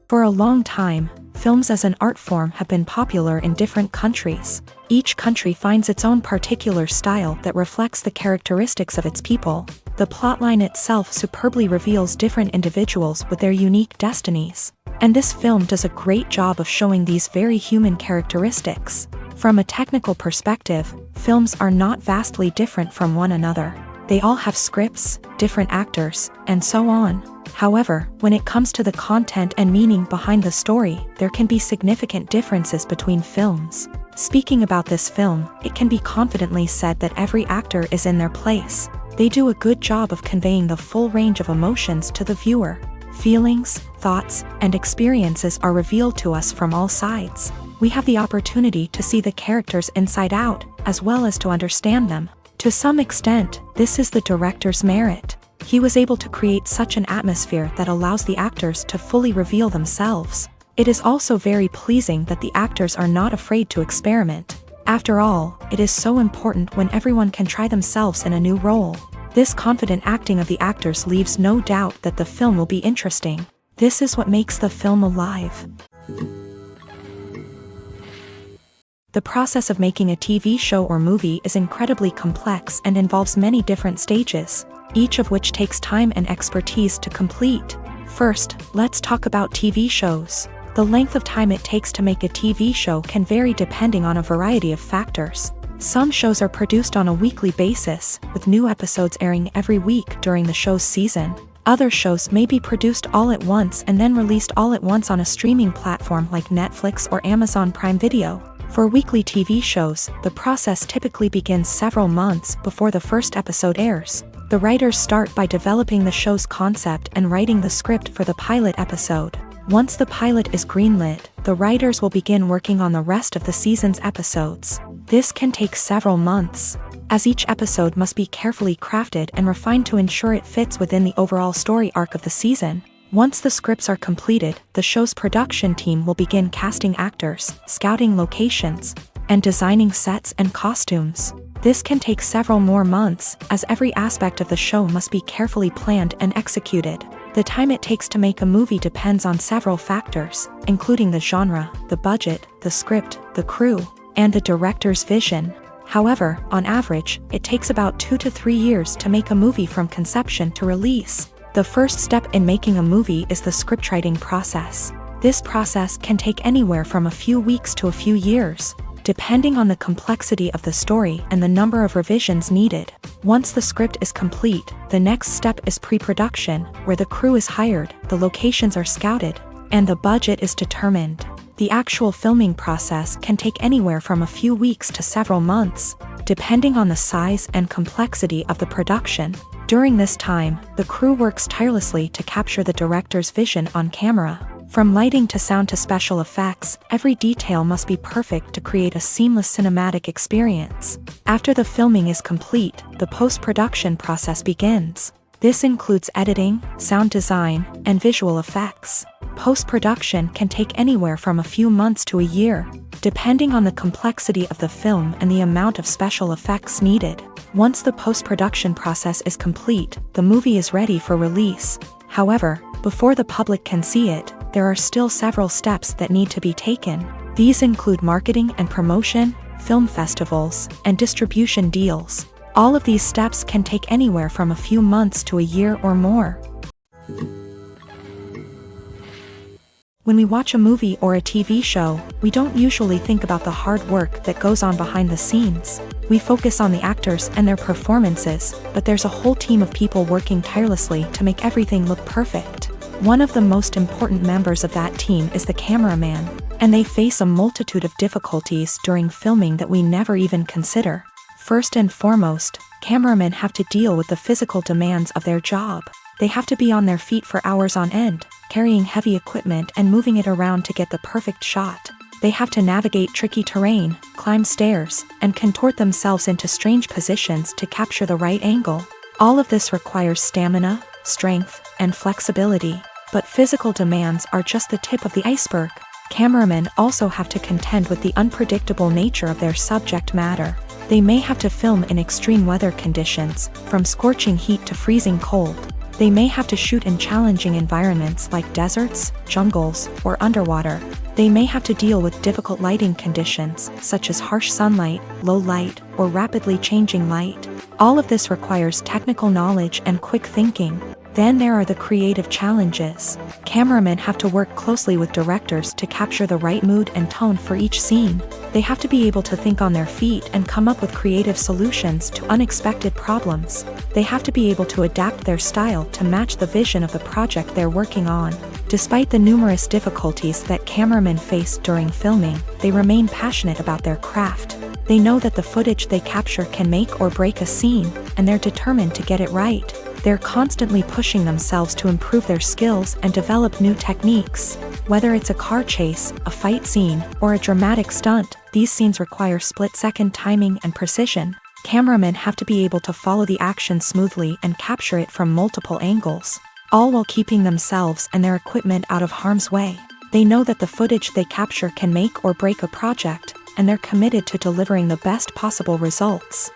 For a long time, films as an art form have been popular in different countries. Each country finds its own particular style that reflects the characteristics of its people. The plotline itself superbly reveals different individuals with their unique destinies. And this film does a great job of showing these very human characteristics. From a technical perspective, films are not vastly different from one another. They all have scripts, different actors, and so on. However, when it comes to the content and meaning behind the story, there can be significant differences between films. Speaking about this film, it can be confidently said that every actor is in their place. They do a good job of conveying the full range of emotions to the viewer. Feelings, thoughts, and experiences are revealed to us from all sides. We have the opportunity to see the characters inside out, as well as to understand them. To some extent, this is the director's merit. He was able to create such an atmosphere that allows the actors to fully reveal themselves. It is also very pleasing that the actors are not afraid to experiment. After all, it is so important when everyone can try themselves in a new role. This confident acting of the actors leaves no doubt that the film will be interesting. This is what makes the film alive. The process of making a TV show or movie is incredibly complex and involves many different stages, each of which takes time and expertise to complete. First, let's talk about TV shows. The length of time it takes to make a TV show can vary depending on a variety of factors. Some shows are produced on a weekly basis, with new episodes airing every week during the show's season. Other shows may be produced all at once and then released all at once on a streaming platform like Netflix or Amazon Prime Video. For weekly TV shows, the process typically begins several months before the first episode airs. The writers start by developing the show's concept and writing the script for the pilot episode. Once the pilot is greenlit, the writers will begin working on the rest of the season's episodes. This can take several months, as each episode must be carefully crafted and refined to ensure it fits within the overall story arc of the season. Once the scripts are completed, the show's production team will begin casting actors, scouting locations, and designing sets and costumes. This can take several more months, as every aspect of the show must be carefully planned and executed. The time it takes to make a movie depends on several factors, including the genre, the budget, the script, the crew, and the director's vision. However, on average, it takes about 2 to 3 years to make a movie from conception to release. The first step in making a movie is the scriptwriting process. This process can take anywhere from a few weeks to a few years, depending on the complexity of the story and the number of revisions needed. Once the script is complete, the next step is pre-production, where the crew is hired, the locations are scouted, and the budget is determined. The actual filming process can take anywhere from a few weeks to several months, depending on the size and complexity of the production. During this time, the crew works tirelessly to capture the director's vision on camera. From lighting to sound to special effects, every detail must be perfect to create a seamless cinematic experience. After the filming is complete, the post-production process begins. This includes editing, sound design, and visual effects. Post-production can take anywhere from a few months to a year, depending on the complexity of the film and the amount of special effects needed. Once the post-production process is complete, the movie is ready for release. However, before the public can see it, there are still several steps that need to be taken. These include marketing and promotion, film festivals, and distribution deals. All of these steps can take anywhere from a few months to a year or more. When we watch a movie or a TV show, we don't usually think about the hard work that goes on behind the scenes. We focus on the actors and their performances, but there's a whole team of people working tirelessly to make everything look perfect. One of the most important members of that team is the cameraman, and they face a multitude of difficulties during filming that we never even consider. First and foremost, cameramen have to deal with the physical demands of their job. They have to be on their feet for hours on end, carrying heavy equipment and moving it around to get the perfect shot. They have to navigate tricky terrain, climb stairs, and contort themselves into strange positions to capture the right angle. All of this requires stamina, strength, and flexibility. But physical demands are just the tip of the iceberg. Cameramen also have to contend with the unpredictable nature of their subject matter. They may have to film in extreme weather conditions, from scorching heat to freezing cold. They may have to shoot in challenging environments like deserts, jungles, or underwater. They may have to deal with difficult lighting conditions, such as harsh sunlight, low light, or rapidly changing light. All of this requires technical knowledge and quick thinking. Then there are the creative challenges. Cameramen have to work closely with directors to capture the right mood and tone for each scene. They have to be able to think on their feet and come up with creative solutions to unexpected problems. They have to be able to adapt their style to match the vision of the project they're working on. Despite the numerous difficulties that cameramen face during filming, they remain passionate about their craft. They know that the footage they capture can make or break a scene, and they're determined to get it right. They're constantly pushing themselves to improve their skills and develop new techniques. Whether it's a car chase, a fight scene, or a dramatic stunt, these scenes require split-second timing and precision. Cameramen have to be able to follow the action smoothly and capture it from multiple angles, all while keeping themselves and their equipment out of harm's way. They know that the footage they capture can make or break a project, and they're committed to delivering the best possible results.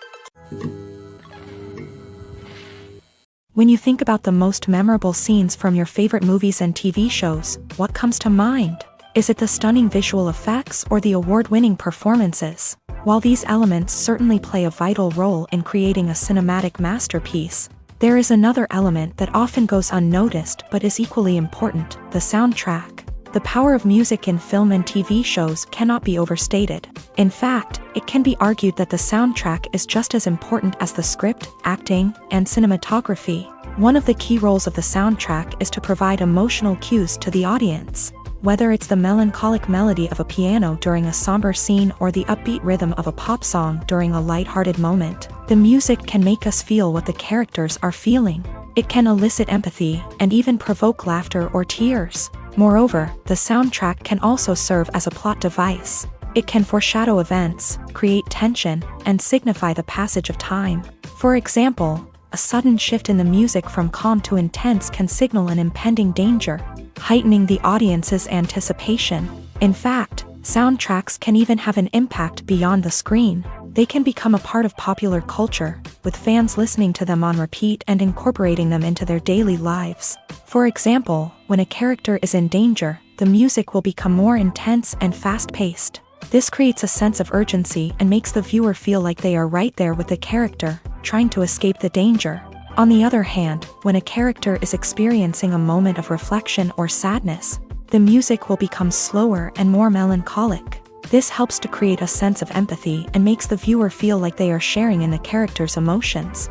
When you think about the most memorable scenes from your favorite movies and TV shows, what comes to mind? Is it the stunning visual effects or the award-winning performances? While these elements certainly play a vital role in creating a cinematic masterpiece, there is another element that often goes unnoticed but is equally important: the soundtrack. The power of music in film and TV shows cannot be overstated. In fact, it can be argued that the soundtrack is just as important as the script, acting, and cinematography. One of the key roles of the soundtrack is to provide emotional cues to the audience. Whether it's the melancholic melody of a piano during a somber scene or the upbeat rhythm of a pop song during a lighthearted moment, the music can make us feel what the characters are feeling. It can elicit empathy and even provoke laughter or tears. Moreover, the soundtrack can also serve as a plot device. It can foreshadow events, create tension, and signify the passage of time. For example, a sudden shift in the music from calm to intense can signal an impending danger, heightening the audience's anticipation. In fact, soundtracks can even have an impact beyond the screen. They can become a part of popular culture, with fans listening to them on repeat and incorporating them into their daily lives. For example, when a character is in danger, the music will become more intense and fast-paced. This creates a sense of urgency and makes the viewer feel like they are right there with the character, trying to escape the danger. On the other hand, when a character is experiencing a moment of reflection or sadness, the music will become slower and more melancholic. This helps to create a sense of empathy and makes the viewer feel like they are sharing in the character's emotions.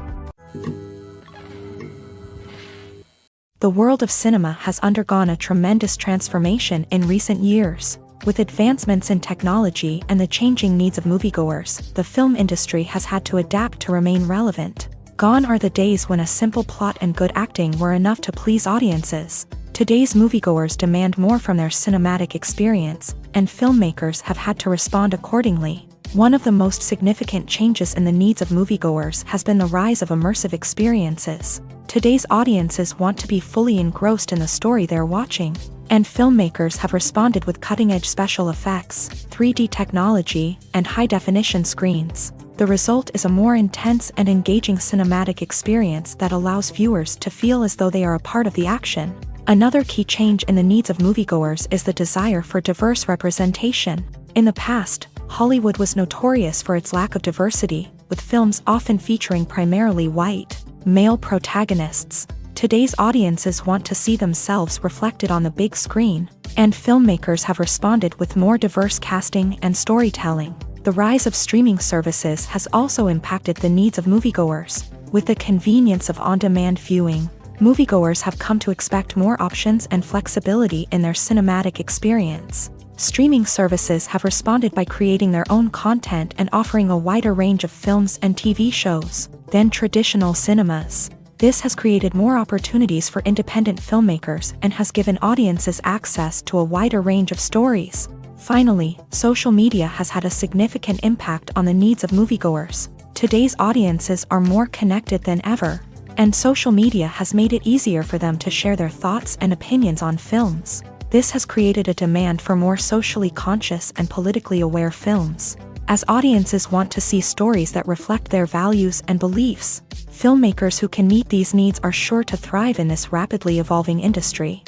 The world of cinema has undergone a tremendous transformation in recent years. With advancements in technology and the changing needs of moviegoers, the film industry has had to adapt to remain relevant. Gone are the days when a simple plot and good acting were enough to please audiences. Today's moviegoers demand more from their cinematic experience, and filmmakers have had to respond accordingly. One of the most significant changes in the needs of moviegoers has been the rise of immersive experiences. Today's audiences want to be fully engrossed in the story they're watching, and filmmakers have responded with cutting-edge special effects, 3D technology, and high-definition screens. The result is a more intense and engaging cinematic experience that allows viewers to feel as though they are a part of the action. Another key change in the needs of moviegoers is the desire for diverse representation. In the past, Hollywood was notorious for its lack of diversity, with films often featuring primarily white, male protagonists. Today's audiences want to see themselves reflected on the big screen, and filmmakers have responded with more diverse casting and storytelling. The rise of streaming services has also impacted the needs of moviegoers. With the convenience of on-demand viewing, moviegoers have come to expect more options and flexibility in their cinematic experience. Streaming services have responded by creating their own content and offering a wider range of films and TV shows than traditional cinemas. This has created more opportunities for independent filmmakers and has given audiences access to a wider range of stories. Finally, social media has had a significant impact on the needs of moviegoers. Today's audiences are more connected than ever, and social media has made it easier for them to share their thoughts and opinions on films. This has created a demand for more socially conscious and politically aware films. as audiences want to see stories that reflect their values and beliefs. Filmmakers who can meet these needs are sure to thrive in this rapidly evolving industry.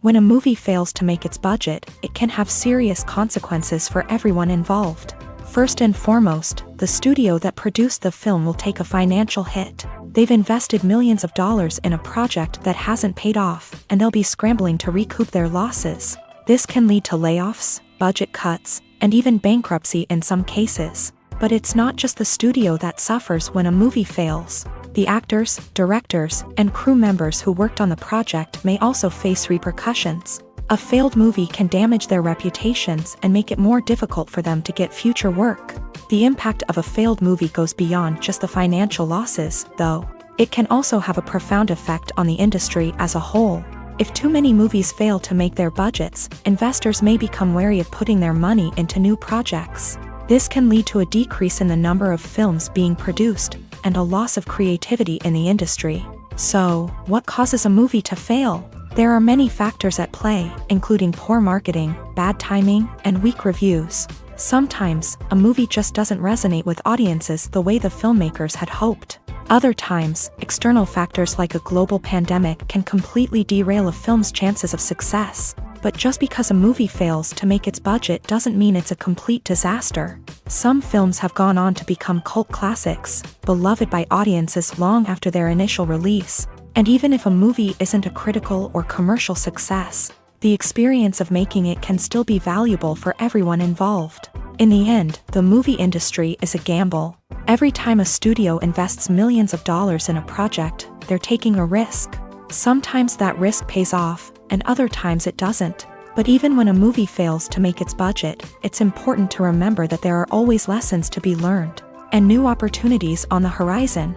When a movie fails to make its budget, it can have serious consequences for everyone involved. First and foremost, the studio that produced the film will take a financial hit. They've invested millions of dollars in a project that hasn't paid off, and they'll be scrambling to recoup their losses. This can lead to layoffs, budget cuts, and even bankruptcy in some cases. But it's not just the studio that suffers when a movie fails. The actors, directors, and crew members who worked on the project may also face repercussions. A failed movie can damage their reputations and make it more difficult for them to get future work. The impact of a failed movie goes beyond just the financial losses, though. It can also have a profound effect on the industry as a whole. If too many movies fail to make their budgets, investors may become wary of putting their money into new projects. This can lead to a decrease in the number of films being produced, and a loss of creativity in the industry. So, what causes a movie to fail? There are many factors at play, including poor marketing, bad timing, and weak reviews. Sometimes, a movie just doesn't resonate with audiences the way the filmmakers had hoped. Other times, external factors like a global pandemic can completely derail a film's chances of success. But just because a movie fails to make its budget doesn't mean it's a complete disaster. Some films have gone on to become cult classics, beloved by audiences long after their initial release. And even if a movie isn't a critical or commercial success, the experience of making it can still be valuable for everyone involved. In the end, the movie industry is a gamble. Every time a studio invests millions of dollars in a project, they're taking a risk. Sometimes that risk pays off, and other times it doesn't. But even when a movie fails to make its budget, it's important to remember that there are always lessons to be learned, and new opportunities on the horizon.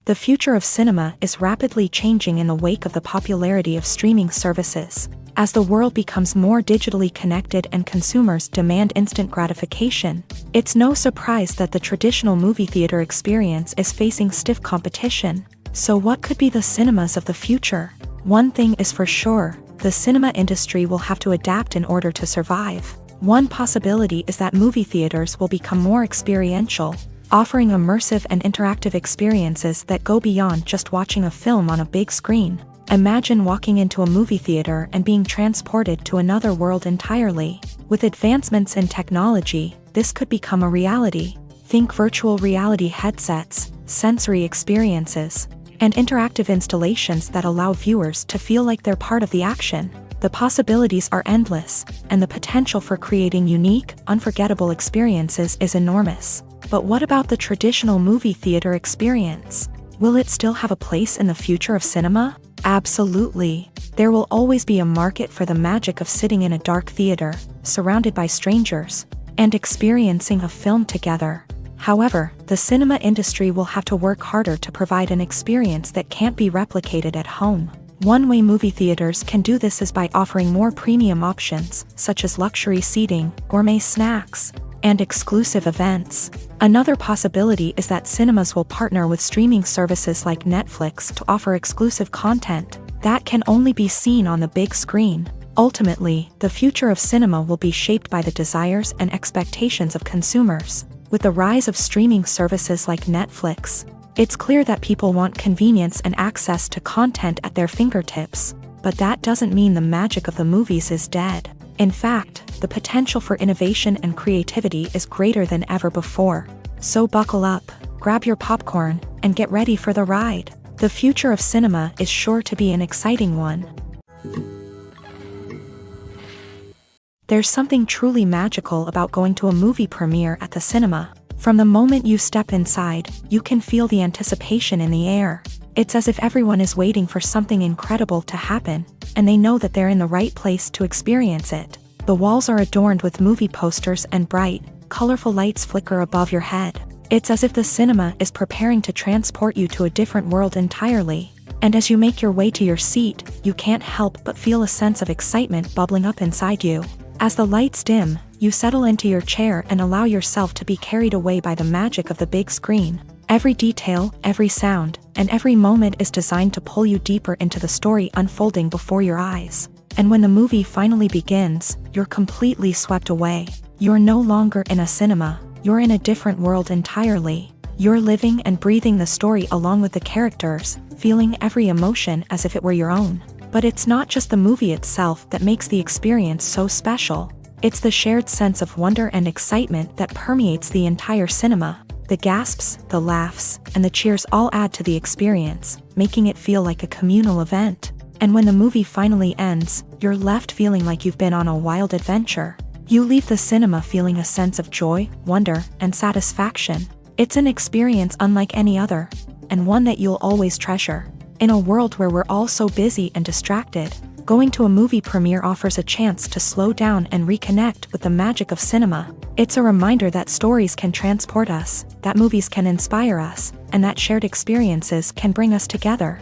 The future of cinema is rapidly changing in the wake of the popularity of streaming services. As the world becomes more digitally connected and consumers demand instant gratification, it's no surprise that the traditional movie theater experience is facing stiff competition. So what could be the cinemas of the future? One thing is for sure, the cinema industry will have to adapt in order to survive. One possibility is that movie theaters will become more experiential, offering immersive and interactive experiences that go beyond just watching a film on a big screen. Imagine walking into a movie theater and being transported to another world entirely. With advancements in technology, this could become a reality. Think virtual reality headsets, sensory experiences, and interactive installations that allow viewers to feel like they're part of the action. The possibilities are endless, and the potential for creating unique, unforgettable experiences is enormous. But what about the traditional movie theater experience? Will it still have a place in the future of cinema? Absolutely. There will always be a market for the magic of sitting in a dark theater, surrounded by strangers, and experiencing a film together. However, the cinema industry will have to work harder to provide an experience that can't be replicated at home. One way movie theaters can do this is by offering more premium options, such as luxury seating, gourmet snacks, and exclusive events. Another possibility is that cinemas will partner with streaming services like Netflix to offer exclusive content that can only be seen on the big screen. Ultimately, the future of cinema will be shaped by the desires and expectations of consumers. With the rise of streaming services like Netflix, it's clear that people want convenience and access to content at their fingertips. But that doesn't mean the magic of the movies is dead. In fact, the potential for innovation and creativity is greater than ever before. So buckle up, grab your popcorn, and get ready for the ride. The future of cinema is sure to be an exciting one. There's something truly magical about going to a movie premiere at the cinema. From the moment you step inside, you can feel the anticipation in the air. It's as if everyone is waiting for something incredible to happen, and they know that they're in the right place to experience it. The walls are adorned with movie posters and bright, colorful lights flicker above your head. It's as if the cinema is preparing to transport you to a different world entirely. And as you make your way to your seat, you can't help but feel a sense of excitement bubbling up inside you. As the lights dim, you settle into your chair and allow yourself to be carried away by the magic of the big screen. Every detail, every sound, and every moment is designed to pull you deeper into the story unfolding before your eyes. And when the movie finally begins, you're completely swept away. You're no longer in a cinema, you're in a different world entirely. You're living and breathing the story along with the characters, feeling every emotion as if it were your own. But it's not just the movie itself that makes the experience so special. It's the shared sense of wonder and excitement that permeates the entire cinema. The gasps, the laughs, and the cheers all add to the experience, making it feel like a communal event. And when the movie finally ends, you're left feeling like you've been on a wild adventure. You leave the cinema feeling a sense of joy, wonder, and satisfaction. It's an experience unlike any other, and one that you'll always treasure. In a world where we're all so busy and distracted, going to a movie premiere offers a chance to slow down and reconnect with the magic of cinema. It's a reminder that stories can transport us, that movies can inspire us, and that shared experiences can bring us together.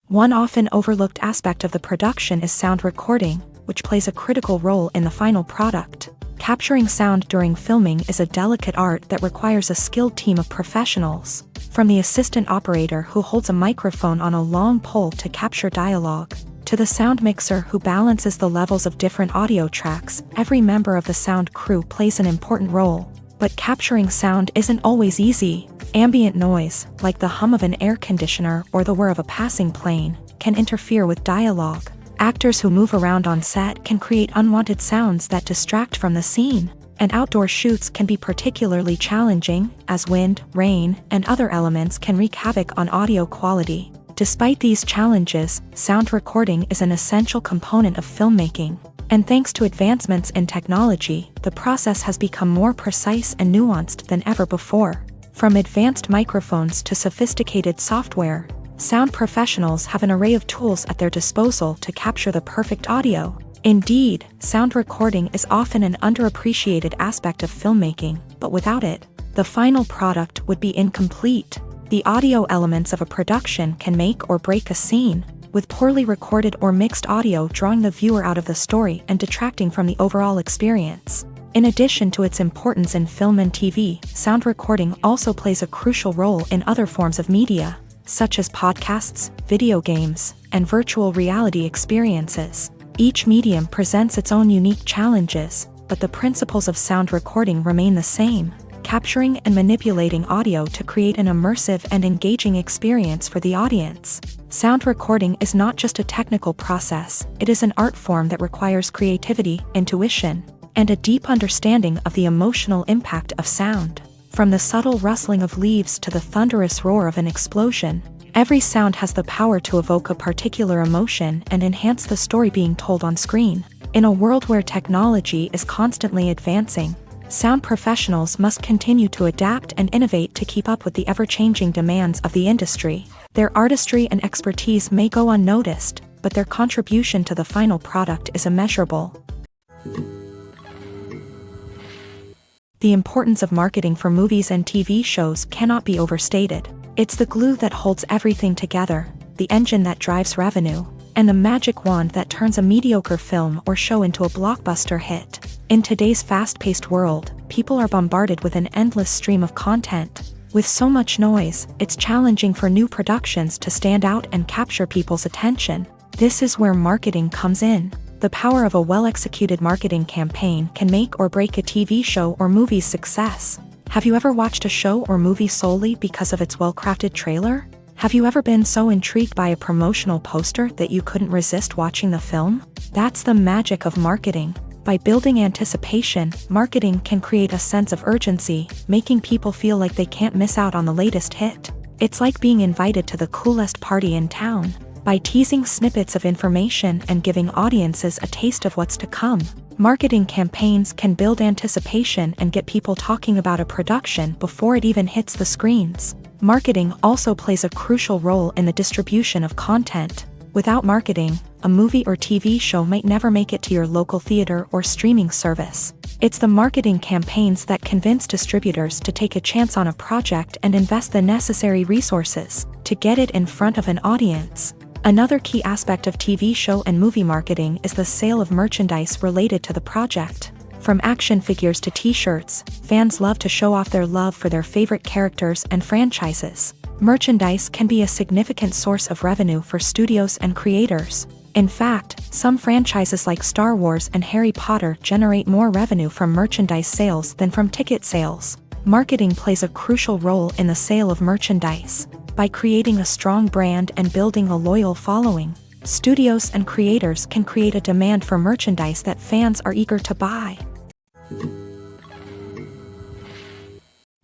One often overlooked aspect of the production is sound recording, which plays a critical role in the final product. Capturing sound during filming is a delicate art that requires a skilled team of professionals. From the assistant operator who holds a microphone on a long pole to capture dialogue, to the sound mixer who balances the levels of different audio tracks, every member of the sound crew plays an important role. But capturing sound isn't always easy. Ambient noise, like the hum of an air conditioner or the whir of a passing plane, can interfere with dialogue. Actors who move around on set can create unwanted sounds that distract from the scene. And outdoor shoots can be particularly challenging, as wind, rain, and other elements can wreak havoc on audio quality. Despite these challenges, sound recording is an essential component of filmmaking. And thanks to advancements in technology, the process has become more precise and nuanced than ever before. From advanced microphones to sophisticated software, sound professionals have an array of tools at their disposal to capture the perfect audio. Indeed, sound recording is often an underappreciated aspect of filmmaking, but without it, the final product would be incomplete. The audio elements of a production can make or break a scene, with poorly recorded or mixed audio drawing the viewer out of the story and detracting from the overall experience. In addition to its importance in film and TV, sound recording also plays a crucial role in other forms of media, such as podcasts, video games, and virtual reality experiences. Each medium presents its own unique challenges, but the principles of sound recording remain the same, capturing and manipulating audio to create an immersive and engaging experience for the audience. Sound recording is not just a technical process, it is an art form that requires creativity, intuition, and a deep understanding of the emotional impact of sound. From the subtle rustling of leaves to the thunderous roar of an explosion, every sound has the power to evoke a particular emotion and enhance the story being told on screen. In a world where technology is constantly advancing, sound professionals must continue to adapt and innovate to keep up with the ever-changing demands of the industry. Their artistry and expertise may go unnoticed, but their contribution to the final product is immeasurable. The importance of marketing for movies and TV shows cannot be overstated. It's the glue that holds everything together, the engine that drives revenue, and the magic wand that turns a mediocre film or show into a blockbuster hit. In today's fast-paced world, people are bombarded with an endless stream of content. With so much noise, it's challenging for new productions to stand out and capture people's attention. This is where marketing comes in. The power of a well-executed marketing campaign can make or break a TV show or movie's success. Have you ever watched a show or movie solely because of its well-crafted trailer? Have you ever been so intrigued by a promotional poster that you couldn't resist watching the film? That's the magic of marketing. By building anticipation, marketing can create a sense of urgency, making people feel like they can't miss out on the latest hit. It's like being invited to the coolest party in town. By teasing snippets of information and giving audiences a taste of what's to come, marketing campaigns can build anticipation and get people talking about a production before it even hits the screens. Marketing also plays a crucial role in the distribution of content. Without marketing, a movie or TV show might never make it to your local theater or streaming service. It's the marketing campaigns that convince distributors to take a chance on a project and invest the necessary resources to get it in front of an audience. Another key aspect of TV show and movie marketing is the sale of merchandise related to the project. From action figures to t-shirts, fans love to show off their love for their favorite characters and franchises. Merchandise can be a significant source of revenue for studios and creators. In fact, some franchises like Star Wars and Harry Potter generate more revenue from merchandise sales than from ticket sales. Marketing plays a crucial role in the sale of merchandise. By creating a strong brand and building a loyal following, studios and creators can create a demand for merchandise that fans are eager to buy.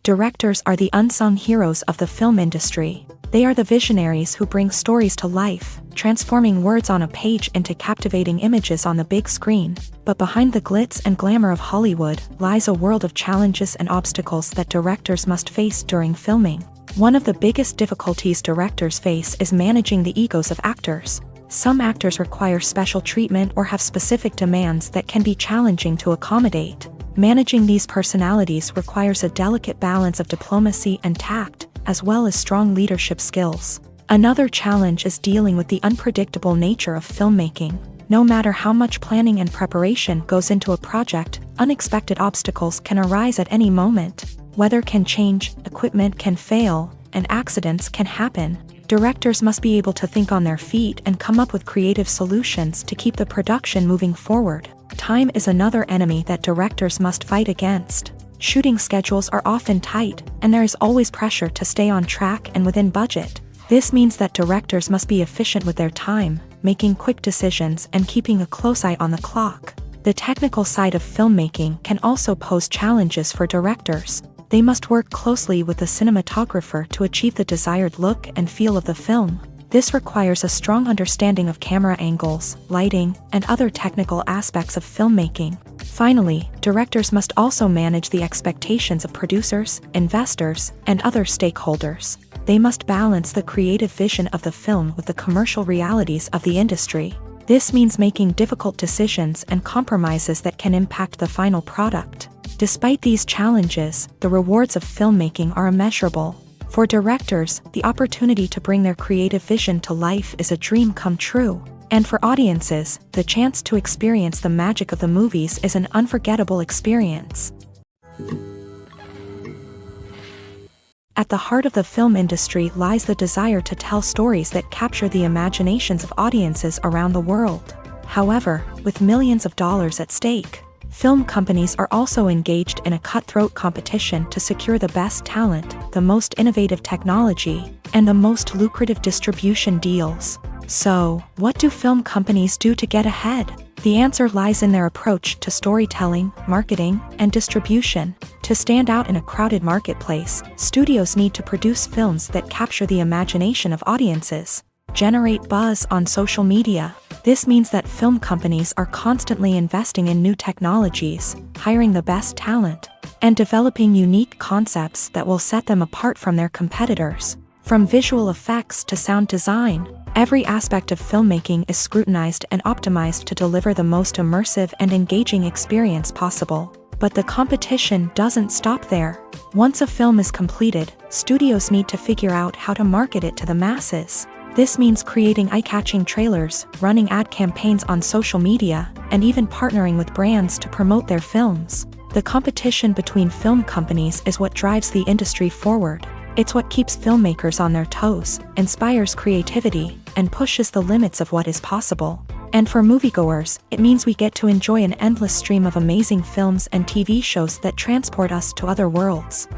Directors are the unsung heroes of the film industry. They are the visionaries who bring stories to life, transforming words on a page into captivating images on the big screen. But behind the glitz and glamour of Hollywood lies a world of challenges and obstacles that directors must face during filming. One of the biggest difficulties directors face is managing the egos of actors. Some actors require special treatment or have specific demands that can be challenging to accommodate. Managing these personalities requires a delicate balance of diplomacy and tact, as well as strong leadership skills. Another challenge is dealing with the unpredictable nature of filmmaking. No matter how much planning and preparation goes into a project, unexpected obstacles can arise at any moment. Weather can change, equipment can fail, and accidents can happen. Directors must be able to think on their feet and come up with creative solutions to keep the production moving forward. Time is another enemy that directors must fight against. Shooting schedules are often tight, and there is always pressure to stay on track and within budget. This means that directors must be efficient with their time, making quick decisions and keeping a close eye on the clock. The technical side of filmmaking can also pose challenges for directors. They must work closely with the cinematographer to achieve the desired look and feel of the film. This requires a strong understanding of camera angles, lighting, and other technical aspects of filmmaking. Finally, directors must also manage the expectations of producers, investors, and other stakeholders. They must balance the creative vision of the film with the commercial realities of the industry. This means making difficult decisions and compromises that can impact the final product. Despite these challenges, the rewards of filmmaking are immeasurable. For directors, the opportunity to bring their creative vision to life is a dream come true. And for audiences, the chance to experience the magic of the movies is an unforgettable experience. At the heart of the film industry lies the desire to tell stories that capture the imaginations of audiences around the world. However, with millions of dollars at stake, film companies are also engaged in a cutthroat competition to secure the best talent, the most innovative technology, and the most lucrative distribution deals. So, what do film companies do to get ahead? The answer lies in their approach to storytelling, marketing, and distribution. To stand out in a crowded marketplace, studios need to produce films that capture the imagination of audiences, generate buzz on social media. This means that film companies are constantly investing in new technologies, hiring the best talent, and developing unique concepts that will set them apart from their competitors. From visual effects to sound design, every aspect of filmmaking is scrutinized and optimized to deliver the most immersive and engaging experience possible. But the competition doesn't stop there. Once a film is completed, studios need to figure out how to market it to the masses. This means creating eye-catching trailers, running ad campaigns on social media, and even partnering with brands to promote their films. The competition between film companies is what drives the industry forward. It's what keeps filmmakers on their toes, inspires creativity, and pushes the limits of what is possible. And for moviegoers, it means we get to enjoy an endless stream of amazing films and TV shows that transport us to other worlds.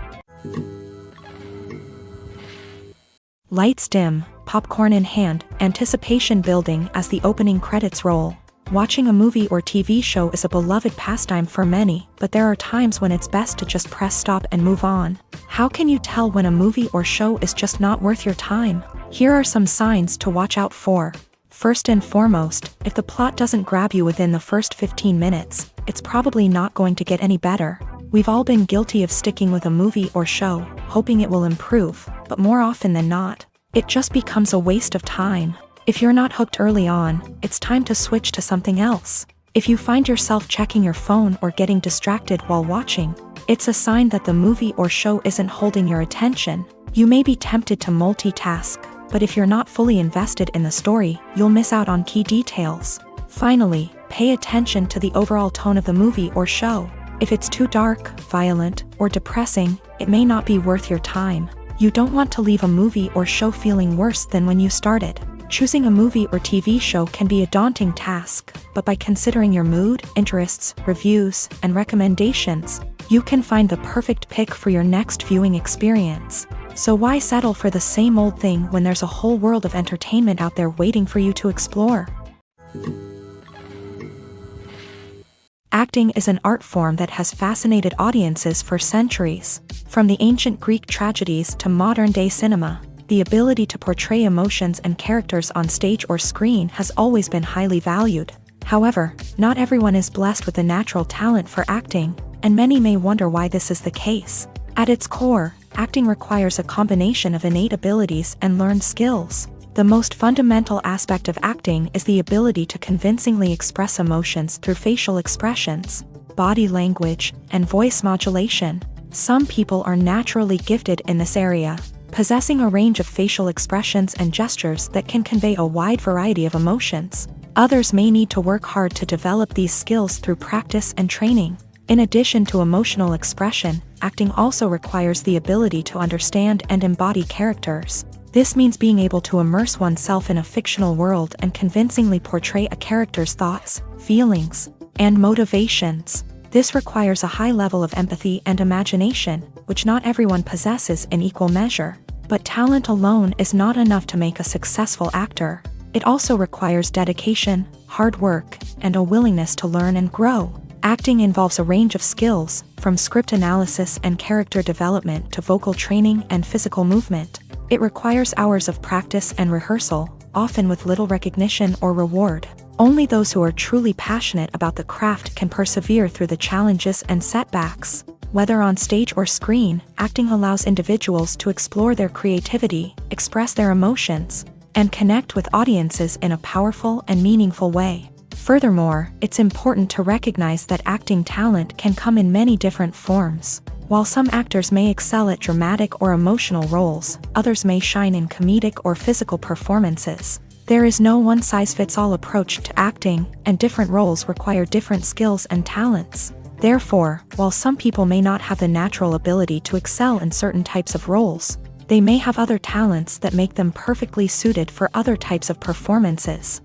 Lights dim, popcorn in hand, anticipation building as the opening credits roll. Watching a movie or TV show is a beloved pastime for many, but there are times when it's best to just press stop and move on. How can you tell when a movie or show is just not worth your time? Here are some signs to watch out for. First and foremost, if the plot doesn't grab you within the first 15 minutes, it's probably not going to get any better. We've all been guilty of sticking with a movie or show, hoping it will improve, but more often than not, it just becomes a waste of time. If you're not hooked early on, it's time to switch to something else. If you find yourself checking your phone or getting distracted while watching, it's a sign that the movie or show isn't holding your attention. You may be tempted to multitask, but if you're not fully invested in the story, you'll miss out on key details. Finally, pay attention to the overall tone of the movie or show. If it's too dark, violent, or depressing, it may not be worth your time. You don't want to leave a movie or show feeling worse than when you started. Choosing a movie or TV show can be a daunting task, but by considering your mood, interests, reviews, and recommendations, you can find the perfect pick for your next viewing experience. So why settle for the same old thing when there's a whole world of entertainment out there waiting for you to explore? Acting is an art form that has fascinated audiences for centuries. From the ancient Greek tragedies to modern-day cinema, the ability to portray emotions and characters on stage or screen has always been highly valued. However, not everyone is blessed with a natural talent for acting, and many may wonder why this is the case. At its core, acting requires a combination of innate abilities and learned skills. The most fundamental aspect of acting is the ability to convincingly express emotions through facial expressions, body language, and voice modulation. Some people are naturally gifted in this area, possessing a range of facial expressions and gestures that can convey a wide variety of emotions. Others may need to work hard to develop these skills through practice and training. In addition to emotional expression, acting also requires the ability to understand and embody characters. This means being able to immerse oneself in a fictional world and convincingly portray a character's thoughts, feelings, and motivations. This requires a high level of empathy and imagination, which not everyone possesses in equal measure. But talent alone is not enough to make a successful actor. It also requires dedication, hard work, and a willingness to learn and grow. Acting involves a range of skills, from script analysis and character development to vocal training and physical movement. It requires hours of practice and rehearsal, often with little recognition or reward. Only those who are truly passionate about the craft can persevere through the challenges and setbacks. Whether on stage or screen, acting allows individuals to explore their creativity, express their emotions, and connect with audiences in a powerful and meaningful way. Furthermore, it's important to recognize that acting talent can come in many different forms. While some actors may excel at dramatic or emotional roles, others may shine in comedic or physical performances. There is no one-size-fits-all approach to acting, and different roles require different skills and talents. Therefore, while some people may not have the natural ability to excel in certain types of roles, they may have other talents that make them perfectly suited for other types of performances.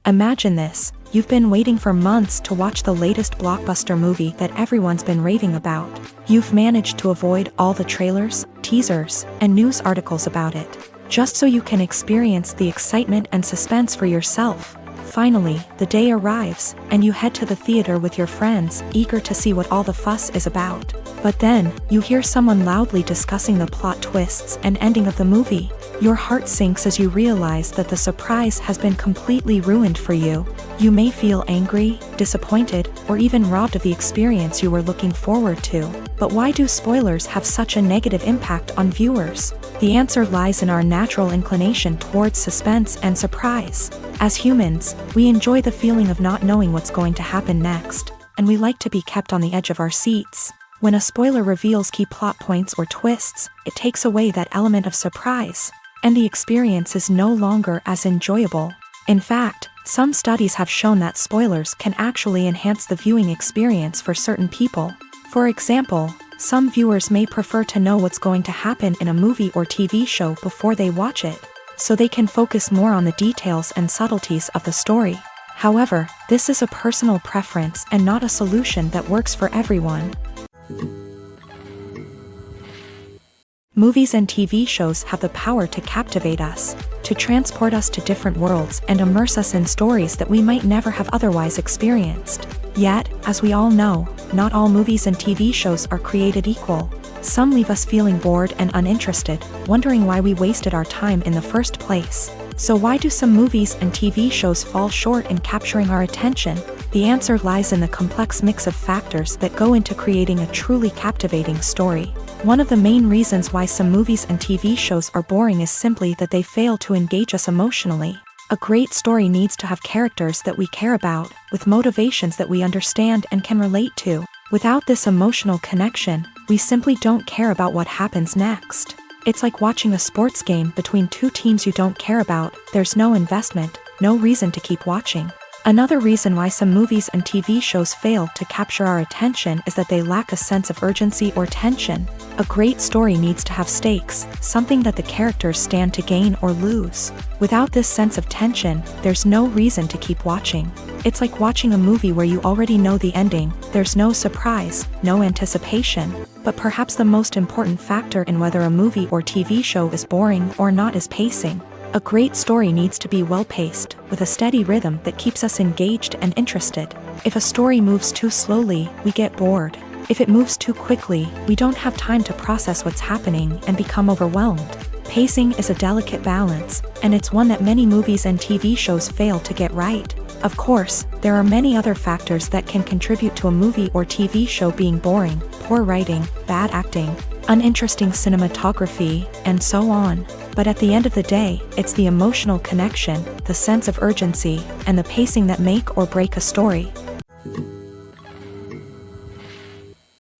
Imagine this: you've been waiting for months to watch the latest blockbuster movie that everyone's been raving about. You've managed to avoid all the trailers, teasers, and news articles about it, just so you can experience the excitement and suspense for yourself. Finally, the day arrives, and you head to the theater with your friends, eager to see what all the fuss is about. But then, you hear someone loudly discussing the plot twists and ending of the movie. Your heart sinks as you realize that the surprise has been completely ruined for you. You may feel angry, disappointed, or even robbed of the experience you were looking forward to. But why do spoilers have such a negative impact on viewers? The answer lies in our natural inclination towards suspense and surprise. As humans, we enjoy the feeling of not knowing what's going to happen next, and we like to be kept on the edge of our seats. When a spoiler reveals key plot points or twists, it takes away that element of surprise, and the experience is no longer as enjoyable. In fact, some studies have shown that spoilers can actually enhance the viewing experience for certain people. For example, some viewers may prefer to know what's going to happen in a movie or TV show before they watch it, so they can focus more on the details and subtleties of the story. However, this is a personal preference and not a solution that works for everyone. Movies and TV shows have the power to captivate us, to transport us to different worlds and immerse us in stories that we might never have otherwise experienced. Yet, as we all know, not all movies and TV shows are created equal. Some leave us feeling bored and uninterested, wondering why we wasted our time in the first place. So why do some movies and TV shows fall short in capturing our attention? The answer lies in the complex mix of factors that go into creating a truly captivating story. One of the main reasons why some movies and TV shows are boring is simply that they fail to engage us emotionally. A great story needs to have characters that we care about, with motivations that we understand and can relate to. Without this emotional connection, we simply don't care about what happens next. It's like watching a sports game between two teams you don't care about. There's no investment, no reason to keep watching. Another reason why some movies and TV shows fail to capture our attention is that they lack a sense of urgency or tension. A great story needs to have stakes, something that the characters stand to gain or lose. Without this sense of tension, there's no reason to keep watching. It's like watching a movie where you already know the ending, there's no surprise, no anticipation. But perhaps the most important factor in whether a movie or TV show is boring or not is pacing. A great story needs to be well-paced, with a steady rhythm that keeps us engaged and interested. If a story moves too slowly, we get bored. If it moves too quickly, we don't have time to process what's happening and become overwhelmed. Pacing is a delicate balance, and it's one that many movies and TV shows fail to get right. Of course, there are many other factors that can contribute to a movie or TV show being boring: poor writing, bad acting, uninteresting cinematography, and so on. But at the end of the day, it's the emotional connection, the sense of urgency, and the pacing that make or break a story.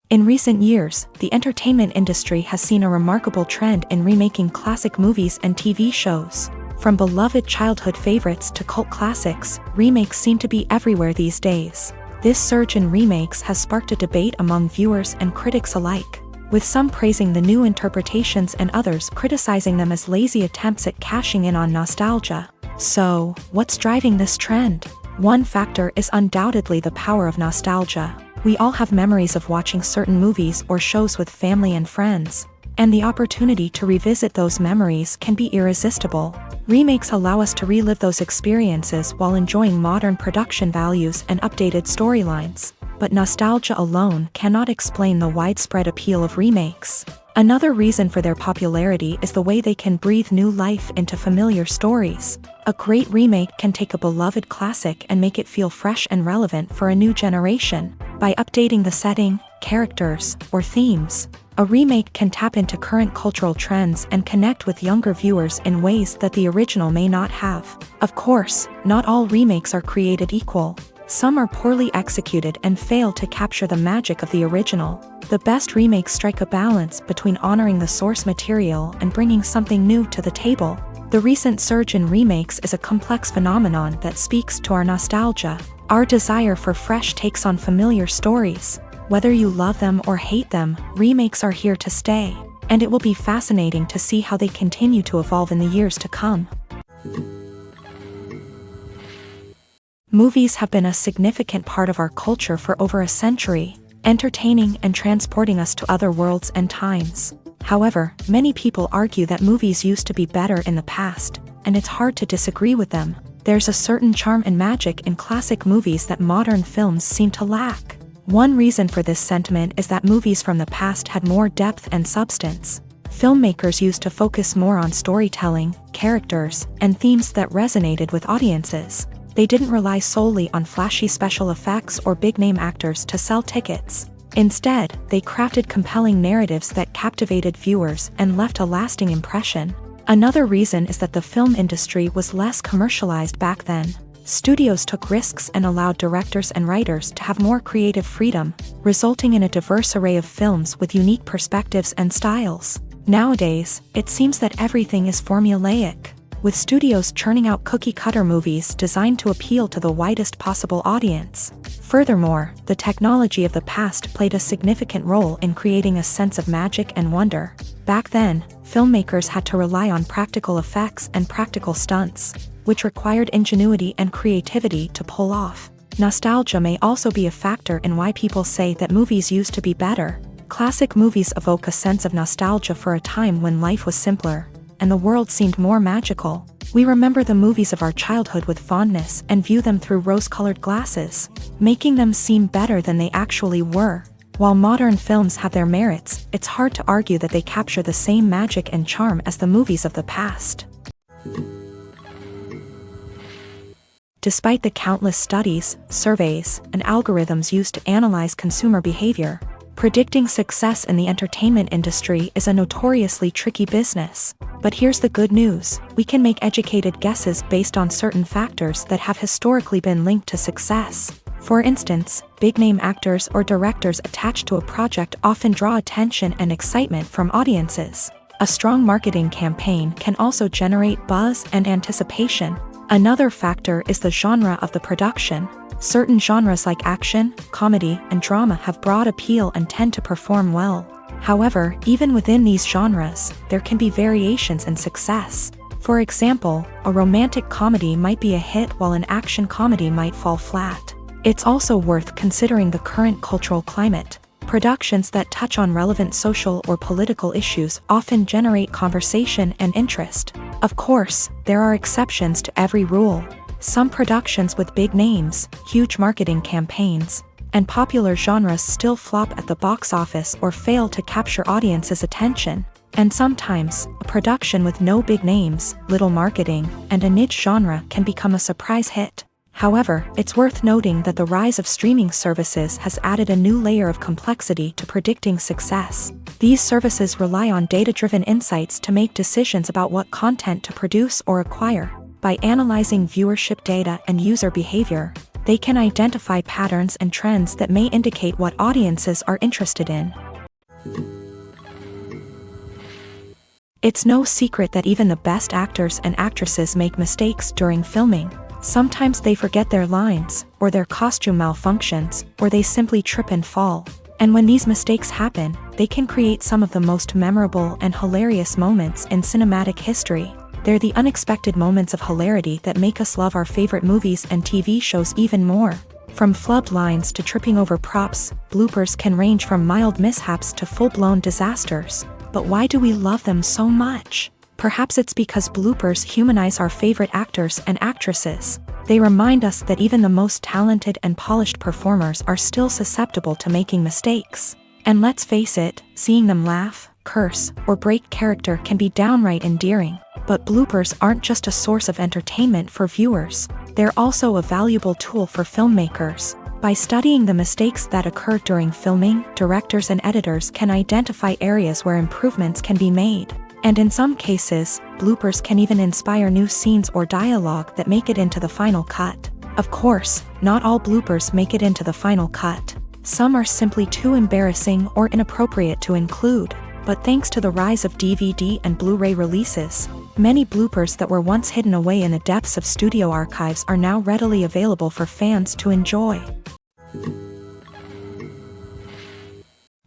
In recent years, the entertainment industry has seen a remarkable trend in remaking classic movies and TV shows. From beloved childhood favorites to cult classics, remakes seem to be everywhere these days. This surge in remakes has sparked a debate among viewers and critics alike, with some praising the new interpretations and others criticizing them as lazy attempts at cashing in on nostalgia. So, what's driving this trend? One factor is undoubtedly the power of nostalgia. We all have memories of watching certain movies or shows with family and friends, and the opportunity to revisit those memories can be irresistible. Remakes allow us to relive those experiences while enjoying modern production values and updated storylines. But nostalgia alone cannot explain the widespread appeal of remakes. Another reason for their popularity is the way they can breathe new life into familiar stories. A great remake can take a beloved classic and make it feel fresh and relevant for a new generation. By updating the setting, characters, or themes, a remake can tap into current cultural trends and connect with younger viewers in ways that the original may not have. Of course, not all remakes are created equal. Some are poorly executed and fail to capture the magic of the original. The best remakes strike a balance between honoring the source material and bringing something new to the table. The recent surge in remakes is a complex phenomenon that speaks to our nostalgia, our desire for fresh takes on familiar stories. Whether you love them or hate them, remakes are here to stay, and it will be fascinating to see how they continue to evolve in the years to come. Movies have been a significant part of our culture for over a century, entertaining and transporting us to other worlds and times. However, many people argue that movies used to be better in the past, and it's hard to disagree with them. There's a certain charm and magic in classic movies that modern films seem to lack. One reason for this sentiment is that movies from the past had more depth and substance. Filmmakers used to focus more on storytelling, characters, and themes that resonated with audiences. They didn't rely solely on flashy special effects or big-name actors to sell tickets. Instead, they crafted compelling narratives that captivated viewers and left a lasting impression. Another reason is that the film industry was less commercialized back then. Studios took risks and allowed directors and writers to have more creative freedom, resulting in a diverse array of films with unique perspectives and styles. Nowadays, it seems that everything is formulaic, with studios churning out cookie-cutter movies designed to appeal to the widest possible audience. Furthermore, the technology of the past played a significant role in creating a sense of magic and wonder. Back then, filmmakers had to rely on practical effects and practical stunts, which required ingenuity and creativity to pull off. Nostalgia may also be a factor in why people say that movies used to be better. Classic movies evoke a sense of nostalgia for a time when life was simpler, and the world seemed more magical. We remember the movies of our childhood with fondness and view them through rose-colored glasses, making them seem better than they actually were. While modern films have their merits, it's hard to argue that they capture the same magic and charm as the movies of the past. Despite the countless studies, surveys, and algorithms used to analyze consumer behavior, predicting success in the entertainment industry is a notoriously tricky business. But here's the good news: we can make educated guesses based on certain factors that have historically been linked to success. For instance, big-name actors or directors attached to a project often draw attention and excitement from audiences. A strong marketing campaign can also generate buzz and anticipation, Another factor is the genre of the production. Certain genres like action, comedy, and drama have broad appeal and tend to perform well. However, even within these genres, there can be variations in success. For example, a romantic comedy might be a hit while an action comedy might fall flat. It's also worth considering the current cultural climate. Productions that touch on relevant social or political issues often generate conversation and interest. Of course, there are exceptions to every rule. Some productions with big names, huge marketing campaigns, and popular genres still flop at the box office or fail to capture audiences' attention. And sometimes, a production with no big names, little marketing, and a niche genre can become a surprise hit. However, it's worth noting that the rise of streaming services has added a new layer of complexity to predicting success. These services rely on data-driven insights to make decisions about what content to produce or acquire. By analyzing viewership data and user behavior, they can identify patterns and trends that may indicate what audiences are interested in. It's no secret that even the best actors and actresses make mistakes during filming. Sometimes they forget their lines, or their costume malfunctions, or they simply trip and fall. And when these mistakes happen, they can create some of the most memorable and hilarious moments in cinematic history. They're the unexpected moments of hilarity that make us love our favorite movies and TV shows even more. From flubbed lines to tripping over props, bloopers can range from mild mishaps to full-blown disasters. But why do we love them so much? Perhaps it's because bloopers humanize our favorite actors and actresses. They remind us that even the most talented and polished performers are still susceptible to making mistakes. And let's face it, seeing them laugh, curse, or break character can be downright endearing. But bloopers aren't just a source of entertainment for viewers. They're also a valuable tool for filmmakers. By studying the mistakes that occur during filming, directors and editors can identify areas where improvements can be made. And in some cases, bloopers can even inspire new scenes or dialogue that make it into the final cut. Of course, not all bloopers make it into the final cut. Some are simply too embarrassing or inappropriate to include. But thanks to the rise of DVD and Blu-ray releases, many bloopers that were once hidden away in the depths of studio archives are now readily available for fans to enjoy.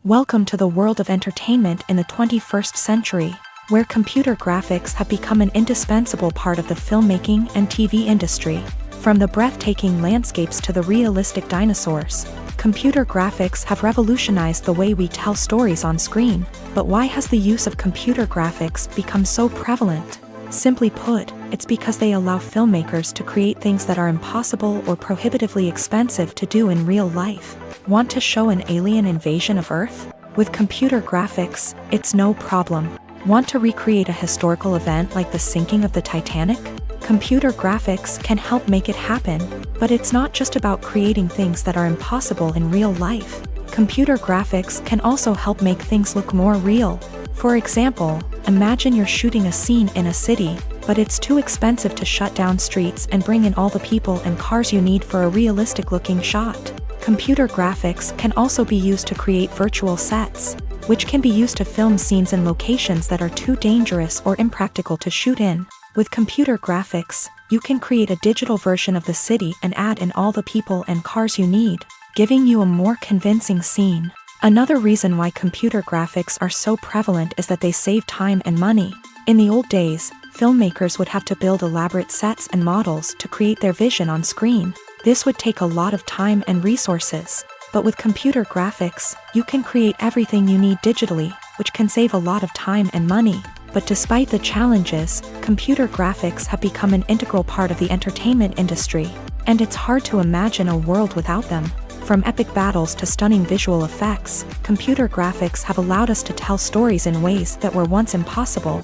Welcome to the world of entertainment in the 21st century, where computer graphics have become an indispensable part of the filmmaking and TV industry. From the breathtaking landscapes to the realistic dinosaurs, computer graphics have revolutionized the way we tell stories on screen. But why has the use of computer graphics become so prevalent? Simply put, it's because they allow filmmakers to create things that are impossible or prohibitively expensive to do in real life. Want to show an alien invasion of Earth? With computer graphics, it's no problem. Want to recreate a historical event like the sinking of the Titanic? Computer graphics can help make it happen, but it's not just about creating things that are impossible in real life. Computer graphics can also help make things look more real. For example, imagine you're shooting a scene in a city, but it's too expensive to shut down streets and bring in all the people and cars you need for a realistic-looking shot. Computer graphics can also be used to create virtual sets, which can be used to film scenes in locations that are too dangerous or impractical to shoot in. With computer graphics, you can create a digital version of the city and add in all the people and cars you need, giving you a more convincing scene. Another reason why computer graphics are so prevalent is that they save time and money. In the old days, filmmakers would have to build elaborate sets and models to create their vision on screen. This would take a lot of time and resources. But with computer graphics, you can create everything you need digitally, which can save a lot of time and money. But despite the challenges, computer graphics have become an integral part of the entertainment industry. And it's hard to imagine a world without them. From epic battles to stunning visual effects, computer graphics have allowed us to tell stories in ways that were once impossible.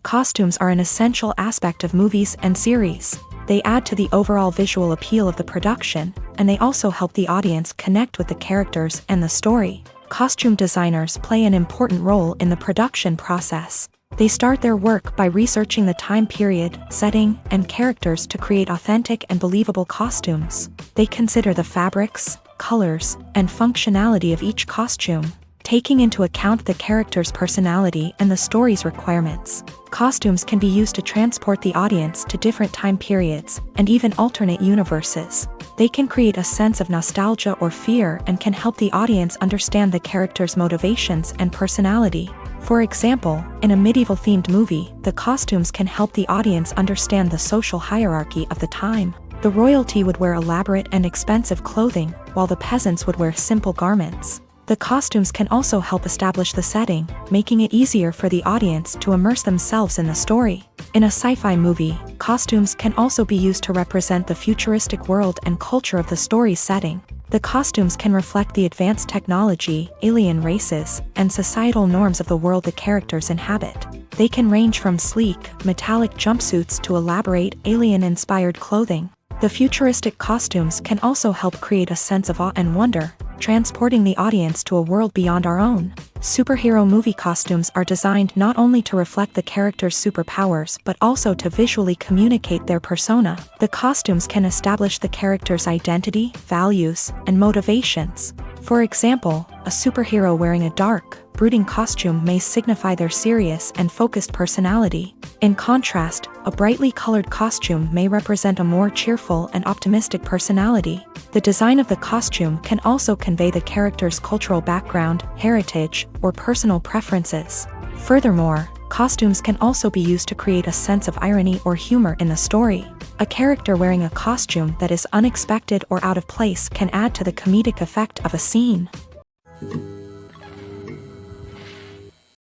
Costumes are an essential aspect of movies and series. They add to the overall visual appeal of the production, and they also help the audience connect with the characters and the story. Costume designers play an important role in the production process. They start their work by researching the time period, setting, and characters to create authentic and believable costumes. They consider the fabrics, colors, and functionality of each costume. taking into account the character's personality and the story's requirements. Costumes can be used to transport the audience to different time periods and even alternate universes. They can create a sense of nostalgia or fear and can help the audience understand the character's motivations and personality. For example, in a medieval-themed movie, the costumes can help the audience understand the social hierarchy of the time. The royalty would wear elaborate and expensive clothing, while the peasants would wear simple garments. The costumes can also help establish the setting, making it easier for the audience to immerse themselves in the story. In a sci-fi movie, costumes can also be used to represent the futuristic world and culture of the story's setting. The costumes can reflect the advanced technology, alien races, and societal norms of the world the characters inhabit. They can range from sleek, metallic jumpsuits to elaborate, alien-inspired clothing. The futuristic costumes can also help create a sense of awe and wonder, transporting the audience to a world beyond our own. Superhero movie costumes are designed not only to reflect the character's superpowers but also to visually communicate their persona. The costumes can establish the character's identity, values, and motivations. For example, a superhero wearing a dark, brooding costume may signify their serious and focused personality. In contrast, a brightly colored costume may represent a more cheerful and optimistic personality. The design of the costume can also convey the character's cultural background, heritage, or personal preferences. Furthermore, costumes can also be used to create a sense of irony or humor in the story. A character wearing a costume that is unexpected or out of place can add to the comedic effect of a scene.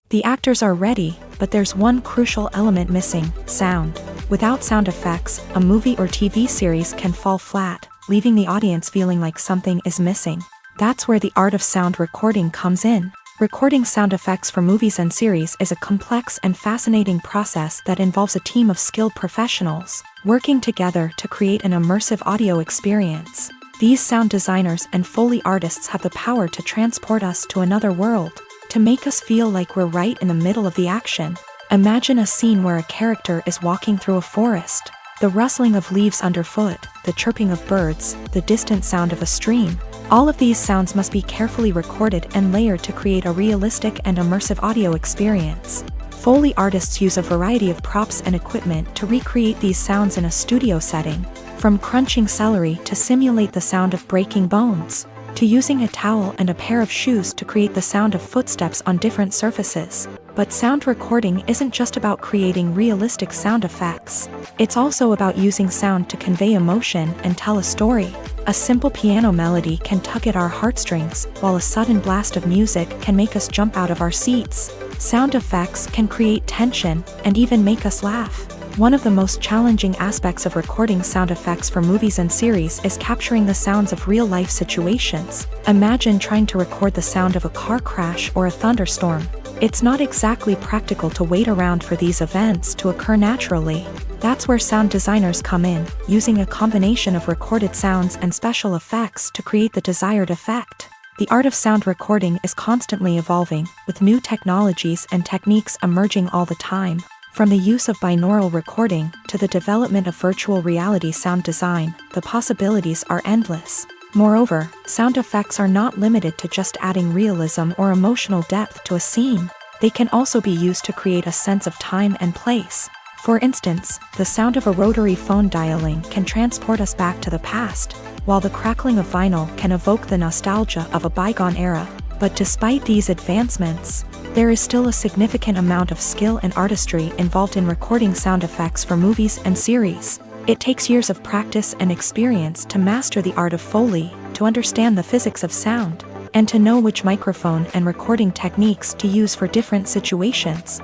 The actors are ready, but there's one crucial element missing: sound. Without sound effects, a movie or TV series can fall flat, leaving the audience feeling like something is missing. That's where the art of sound recording comes in. Recording sound effects for movies and series is a complex and fascinating process that involves a team of skilled professionals working together to create an immersive audio experience. These sound designers and Foley artists have the power to transport us to another world, to make us feel like we're right in the middle of the action. Imagine a scene where a character is walking through a forest. The rustling of leaves underfoot, the chirping of birds, the distant sound of a stream. All of these sounds must be carefully recorded and layered to create a realistic and immersive audio experience. Foley artists use a variety of props and equipment to recreate these sounds in a studio setting, from crunching celery to simulate the sound of breaking bones, to using a towel and a pair of shoes to create the sound of footsteps on different surfaces. But sound recording isn't just about creating realistic sound effects. It's also about using sound to convey emotion and tell a story. A simple piano melody can tug at our heartstrings, while a sudden blast of music can make us jump out of our seats. Sound effects can create tension and even make us laugh. One of the most challenging aspects of recording sound effects for movies and series is capturing the sounds of real-life situations. Imagine trying to record the sound of a car crash or a thunderstorm. It's not exactly practical to wait around for these events to occur naturally. That's where sound designers come in, using a combination of recorded sounds and special effects to create the desired effect. The art of sound recording is constantly evolving, with new technologies and techniques emerging all the time. From the use of binaural recording to the development of virtual reality sound design, the possibilities are endless. Moreover, sound effects are not limited to just adding realism or emotional depth to a scene. They can also be used to create a sense of time and place. For instance, the sound of a rotary phone dialing can transport us back to the past, while the crackling of vinyl can evoke the nostalgia of a bygone era. But despite these advancements, there is still a significant amount of skill and artistry involved in recording sound effects for movies and series. It takes years of practice and experience to master the art of Foley, to understand the physics of sound, and to know which microphone and recording techniques to use for different situations.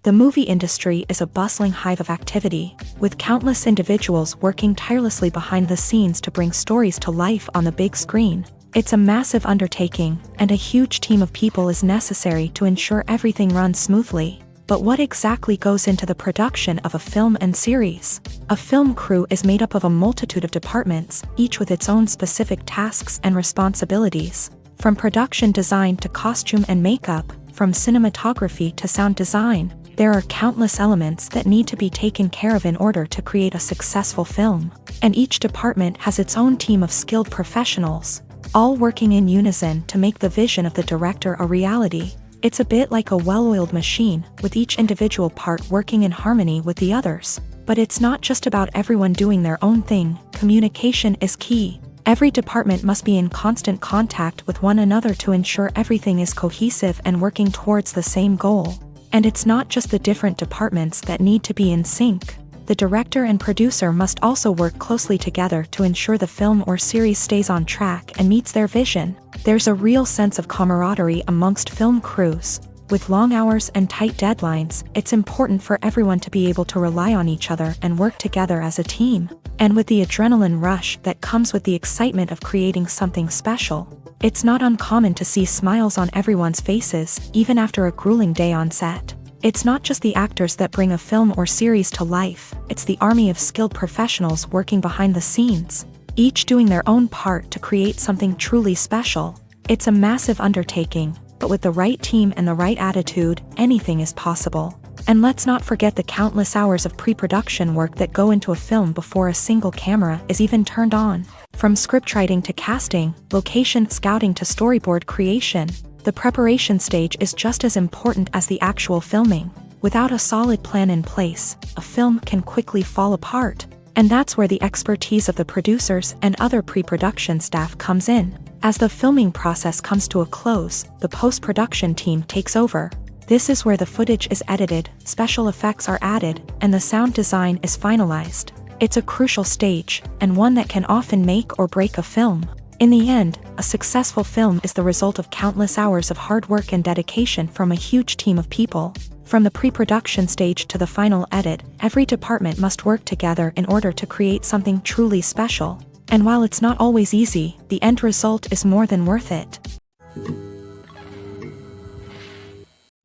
The movie industry is a bustling hive of activity, with countless individuals working tirelessly behind the scenes to bring stories to life on the big screen. It's a massive undertaking, and a huge team of people is necessary to ensure everything runs smoothly. But what exactly goes into the production of a film and series? A film crew is made up of a multitude of departments, each with its own specific tasks and responsibilities. From production design to costume and makeup, from cinematography to sound design, there are countless elements that need to be taken care of in order to create a successful film. And each department has its own team of skilled professionals. all working in unison to make the vision of the director a reality. It's a bit like a well-oiled machine, with each individual part working in harmony with the others. But it's not just about everyone doing their own thing. Communication is key. Every department must be in constant contact with one another to ensure everything is cohesive and working towards the same goal. And it's not just the different departments that need to be in sync. The director and producer must also work closely together to ensure the film or series stays on track and meets their vision. There's a real sense of camaraderie amongst film crews. With long hours and tight deadlines, it's important for everyone to be able to rely on each other and work together as a team. And with the adrenaline rush that comes with the excitement of creating something special, it's not uncommon to see smiles on everyone's faces, even after a grueling day on set. It's not just the actors that bring a film or series to life, it's the army of skilled professionals working behind the scenes, each doing their own part to create something truly special. It's a massive undertaking, but with the right team and the right attitude, anything is possible. And let's not forget the countless hours of pre-production work that go into a film before a single camera is even turned on. From scriptwriting to casting, location scouting to storyboard creation, the preparation stage is just as important as the actual filming. Without a solid plan in place, a film can quickly fall apart. And that's where the expertise of the producers and other pre-production staff comes in. As the filming process comes to a close, the post-production team takes over. This is where the footage is edited, special effects are added, and the sound design is finalized. It's a crucial stage, and one that can often make or break a film. In the end, a successful film is the result of countless hours of hard work and dedication from a huge team of people. From the pre-production stage to the final edit, every department must work together in order to create something truly special. And while it's not always easy, the end result is more than worth it.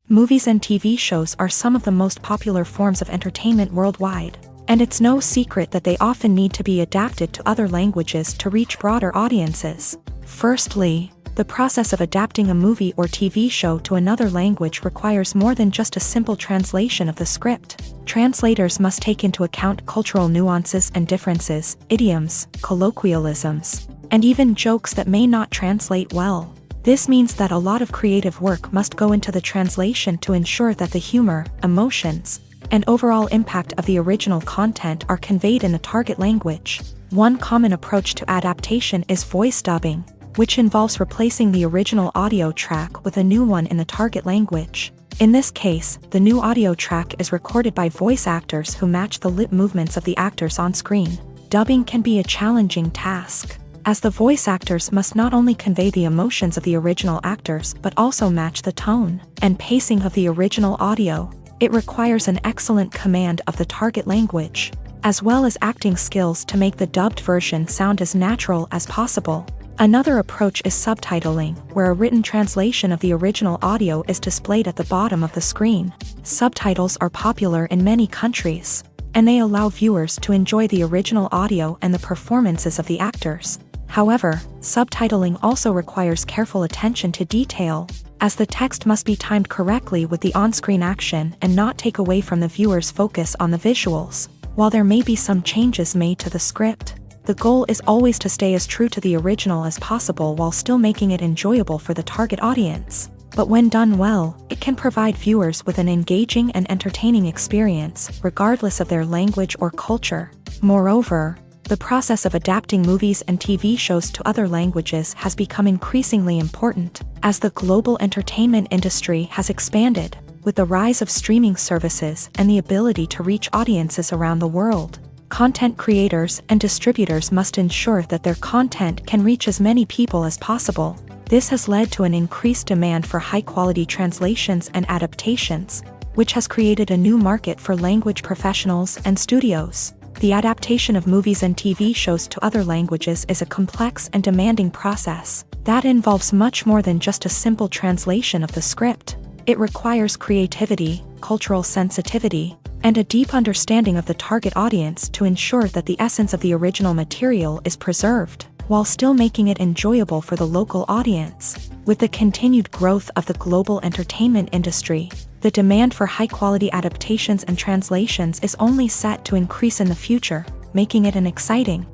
Movies and TV shows are some of the most popular forms of entertainment worldwide, and it's no secret that they often need to be adapted to other languages to reach broader audiences. Firstly, the process of adapting a movie or TV show to another language requires more than just a simple translation of the script. Translators must take into account cultural nuances and differences, idioms, colloquialisms, and even jokes that may not translate well. This means that a lot of creative work must go into the translation to ensure that the humor, emotions, and overall impact of the original content are conveyed in the target language. One common approach to adaptation is voice dubbing, which involves replacing the original audio track with a new one in the target language. In this case, the new audio track is recorded by voice actors who match the lip movements of the actors on screen. Dubbing can be a challenging task, as the voice actors must not only convey the emotions of the original actors but also match the tone and pacing of the original audio. It requires an excellent command of the target language, as well as acting skills to make the dubbed version sound as natural as possible. Another approach is subtitling, where a written translation of the original audio is displayed at the bottom of the screen. Subtitles are popular in many countries, and they allow viewers to enjoy the original audio and the performances of the actors. However, subtitling also requires careful attention to detail, as the text must be timed correctly with the on-screen action and not take away from the viewer's focus on the visuals. While there may be some changes made to the script, the goal is always to stay as true to the original as possible while still making it enjoyable for the target audience. But when done well, it can provide viewers with an engaging and entertaining experience, regardless of their language or culture. Moreover, the process of adapting movies and TV shows to other languages has become increasingly important, as the global entertainment industry has expanded, with the rise of streaming services and the ability to reach audiences around the world. Content creators and distributors must ensure that their content can reach as many people as possible. This has led to an increased demand for high-quality translations and adaptations, which has created a new market for language professionals and studios. The adaptation of movies and TV shows to other languages is a complex and demanding process that involves much more than just a simple translation of the script. It requires creativity, cultural sensitivity, and a deep understanding of the target audience to ensure that the essence of the original material is preserved, while still making it enjoyable for the local audience. With the continued growth of the global entertainment industry, the demand for high-quality adaptations and translations is only set to increase in the future, making it an exciting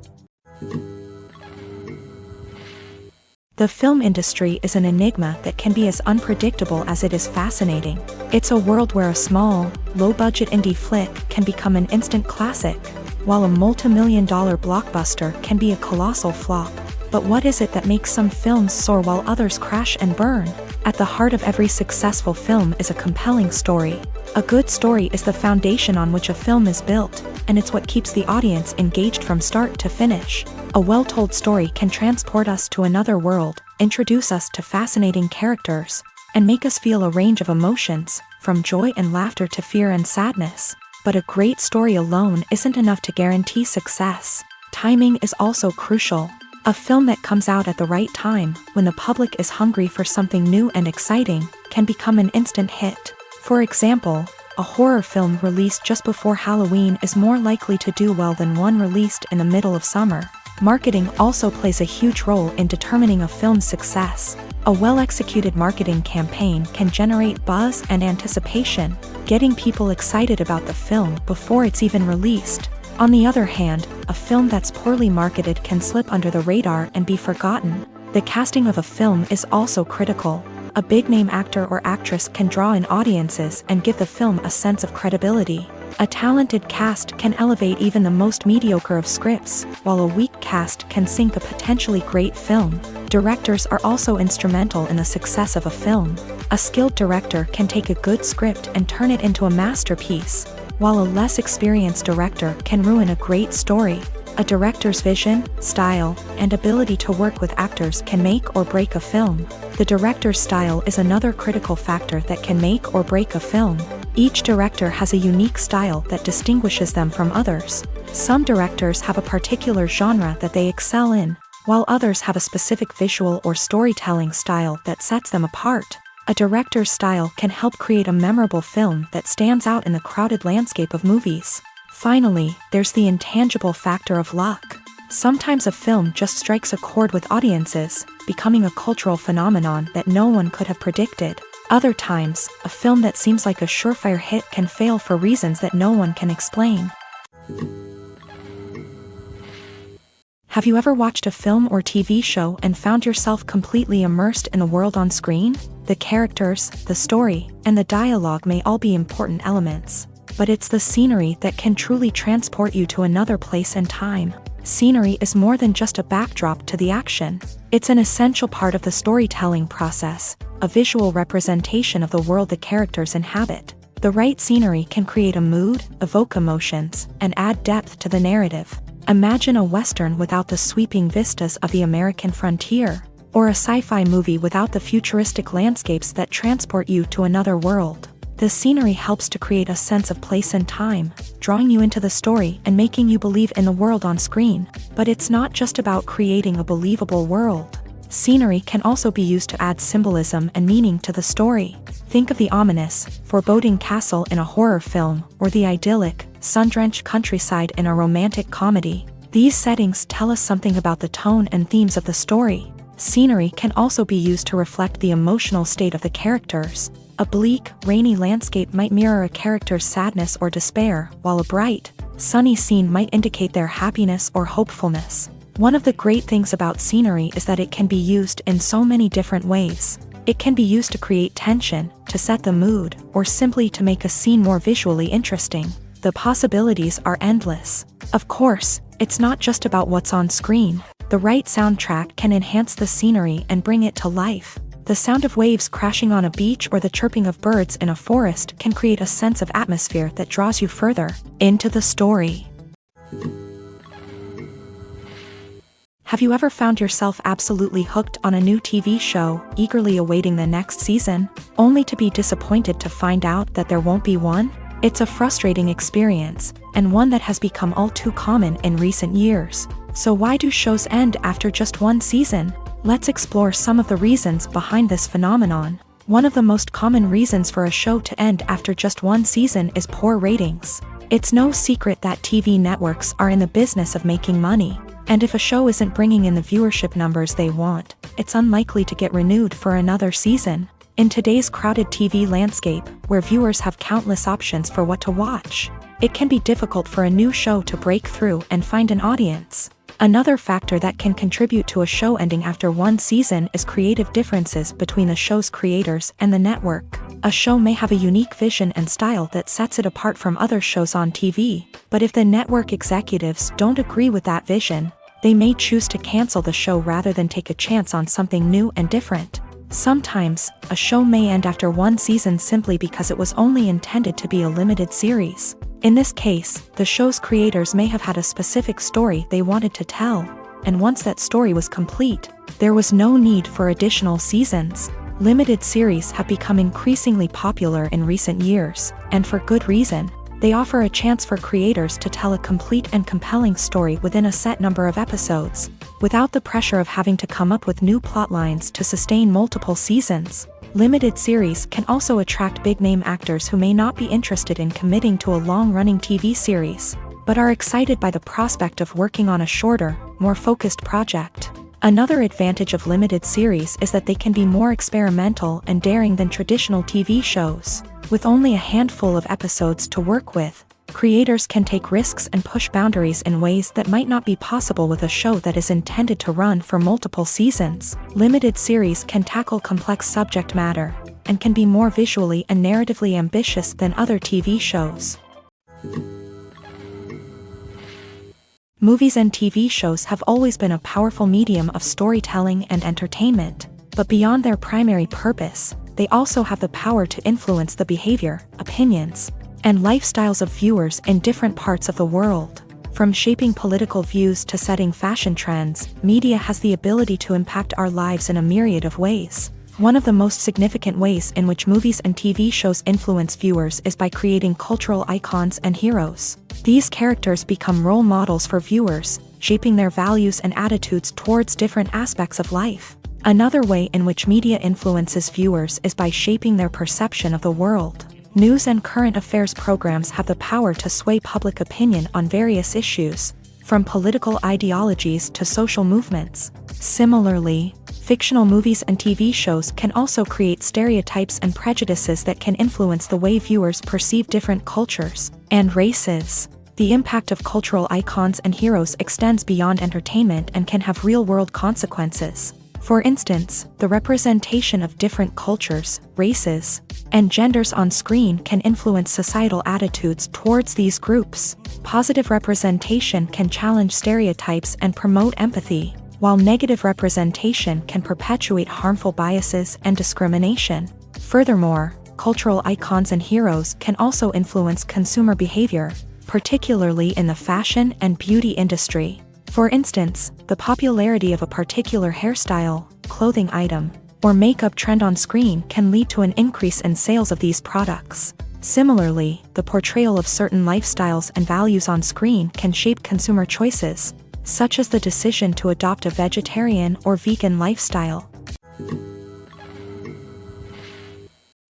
The film industry is an enigma that can be as unpredictable as it is fascinating. It's a world where a small, low-budget indie flick can become an instant classic, while a multi-million-dollar blockbuster can be a colossal flop. But what is it that makes some films soar while others crash and burn? At the heart of every successful film is a compelling story. A good story is the foundation on which a film is built, and it's what keeps the audience engaged from start to finish. A well-told story can transport us to another world, introduce us to fascinating characters, and make us feel a range of emotions, from joy and laughter to fear and sadness. But a great story alone isn't enough to guarantee success. Timing is also crucial. A film that comes out at the right time, when the public is hungry for something new and exciting, can become an instant hit. For example, a horror film released just before Halloween is more likely to do well than one released in the middle of summer. Marketing also plays a huge role in determining a film's success. A well-executed marketing campaign can generate buzz and anticipation, getting people excited about the film before it's even released. On the other hand, a film that's poorly marketed can slip under the radar and be forgotten. The casting of a film is also critical. A big-name actor or actress can draw in audiences and give the film a sense of credibility. A talented cast can elevate even the most mediocre of scripts, while a weak cast can sink a potentially great film. Directors are also instrumental in the success of a film. A skilled director can take a good script and turn it into a masterpiece, while a less experienced director can ruin a great story. A director's vision, style, and ability to work with actors can make or break a film. The director's style is another critical factor that can make or break a film. Each director has a unique style that distinguishes them from others. Some directors have a particular genre that they excel in, while others have a specific visual or storytelling style that sets them apart. A director's style can help create a memorable film that stands out in the crowded landscape of movies. Finally, there's the intangible factor of luck. Sometimes a film just strikes a chord with audiences, becoming a cultural phenomenon that no one could have predicted. Other times, a film that seems like a surefire hit can fail for reasons that no one can explain. Have you ever watched a film or TV show and found yourself completely immersed in the world on screen? The characters, the story, and the dialogue may all be important elements, but it's the scenery that can truly transport you to another place and time. Scenery is more than just a backdrop to the action. It's an essential part of the storytelling process, a visual representation of the world the characters inhabit. The right scenery can create a mood, evoke emotions, and add depth to the narrative. Imagine a Western without the sweeping vistas of the American frontier, or a sci-fi movie without the futuristic landscapes that transport you to another world. The scenery helps to create a sense of place and time, drawing you into the story and making you believe in the world on screen. But it's not just about creating a believable world. Scenery can also be used to add symbolism and meaning to the story. Think of the ominous, foreboding castle in a horror film, or the idyllic, sun-drenched countryside in a romantic comedy. These settings tell us something about the tone and themes of the story. Scenery can also be used to reflect the emotional state of the characters. A bleak, rainy landscape might mirror a character's sadness or despair, while a bright, sunny scene might indicate their happiness or hopefulness. One of the great things about scenery is that it can be used in so many different ways. It can be used to create tension, to set the mood, or simply to make a scene more visually interesting. The possibilities are endless. Of course, it's not just about what's on screen. The right soundtrack can enhance the scenery and bring it to life. The sound of waves crashing on a beach or the chirping of birds in a forest can create a sense of atmosphere that draws you further into the story. Have you ever found yourself absolutely hooked on a new TV show, eagerly awaiting the next season, only to be disappointed to find out that there won't be one? It's a frustrating experience, and one that has become all too common in recent years. So why do shows end after just one season? Let's explore some of the reasons behind this phenomenon. One of the most common reasons for a show to end after just one season is poor ratings. It's no secret that TV networks are in the business of making money, and if a show isn't bringing in the viewership numbers they want, it's unlikely to get renewed for another season. In today's crowded TV landscape, where viewers have countless options for what to watch, it can be difficult for a new show to break through and find an audience. Another factor that can contribute to a show ending after one season is creative differences between the show's creators and the network. A show may have a unique vision and style that sets it apart from other shows on TV, but if the network executives don't agree with that vision, they may choose to cancel the show rather than take a chance on something new and different. Sometimes, a show may end after one season simply because it was only intended to be a limited series. In this case, the show's creators may have had a specific story they wanted to tell, and once that story was complete, there was no need for additional seasons. Limited series have become increasingly popular in recent years, and for good reason. They offer a chance for creators to tell a complete and compelling story within a set number of episodes, without the pressure of having to come up with new plotlines to sustain multiple seasons. Limited series can also attract big-name actors who may not be interested in committing to a long-running TV series, but are excited by the prospect of working on a shorter, more focused project. Another advantage of limited series is that they can be more experimental and daring than traditional TV shows. With only a handful of episodes to work with, creators can take risks and push boundaries in ways that might not be possible with a show that is intended to run for multiple seasons. Limited series can tackle complex subject matter, and can be more visually and narratively ambitious than other TV shows. Movies and TV shows have always been a powerful medium of storytelling and entertainment, but beyond their primary purpose, they also have the power to influence the behavior, opinions, and lifestyles of viewers in different parts of the world. From shaping political views to setting fashion trends, media has the ability to impact our lives in a myriad of ways. One of the most significant ways in which movies and TV shows influence viewers is by creating cultural icons and heroes. These characters become role models for viewers, shaping their values and attitudes towards different aspects of life. Another way in which media influences viewers is by shaping their perception of the world. News and current affairs programs have the power to sway public opinion on various issues, from political ideologies to social movements. Similarly, fictional movies and TV shows can also create stereotypes and prejudices that can influence the way viewers perceive different cultures and races. The impact of cultural icons and heroes extends beyond entertainment and can have real-world consequences. For instance, the representation of different cultures, races, and genders on screen can influence societal attitudes towards these groups. Positive representation can challenge stereotypes and promote empathy, while negative representation can perpetuate harmful biases and discrimination. Furthermore, cultural icons and heroes can also influence consumer behavior, particularly in the fashion and beauty industry. For instance, the popularity of a particular hairstyle, clothing item, or makeup trend on screen can lead to an increase in sales of these products. Similarly, the portrayal of certain lifestyles and values on screen can shape consumer choices, such as the decision to adopt a vegetarian or vegan lifestyle.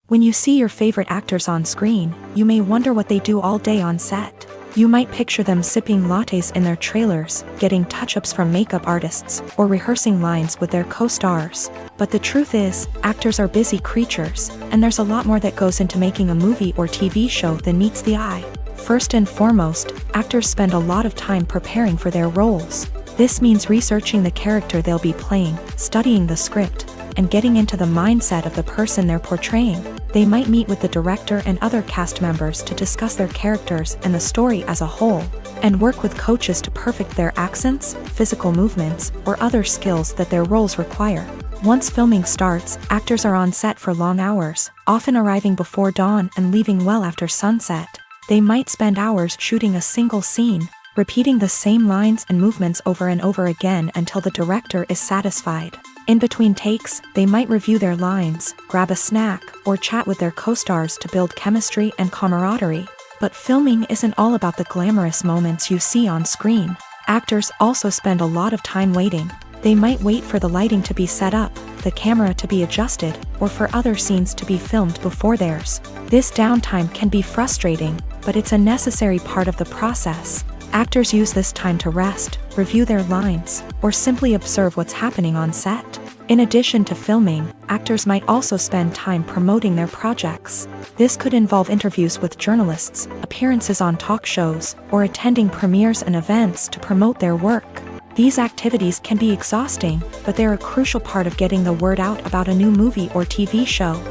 When you see your favorite actors on screen, you may wonder what they do all day on set. You might picture them sipping lattes in their trailers, getting touch-ups from makeup artists, or rehearsing lines with their co-stars. But the truth is, actors are busy creatures, and there's a lot more that goes into making a movie or TV show than meets the eye. First and foremost, actors spend a lot of time preparing for their roles. This means researching the character they'll be playing, studying the script, and getting into the mindset of the person they're portraying. They might meet with the director and other cast members to discuss their characters and the story as a whole, and work with coaches to perfect their accents, physical movements, or other skills that their roles require. Once filming starts, actors are on set for long hours, often arriving before dawn and leaving well after sunset. They might spend hours shooting a single scene, repeating the same lines and movements over and over again until the director is satisfied. In between takes, they might review their lines, grab a snack, or chat with their co-stars to build chemistry and camaraderie. But filming isn't all about the glamorous moments you see on screen. Actors also spend a lot of time waiting. They might wait for the lighting to be set up, the camera to be adjusted, or for other scenes to be filmed before theirs. This downtime can be frustrating, but it's a necessary part of the process. Actors use this time to rest, review their lines, or simply observe what's happening on set. In addition to filming, actors might also spend time promoting their projects. This could involve interviews with journalists, appearances on talk shows, or attending premieres and events to promote their work. These activities can be exhausting, but they're a crucial part of getting the word out about a new movie or TV show.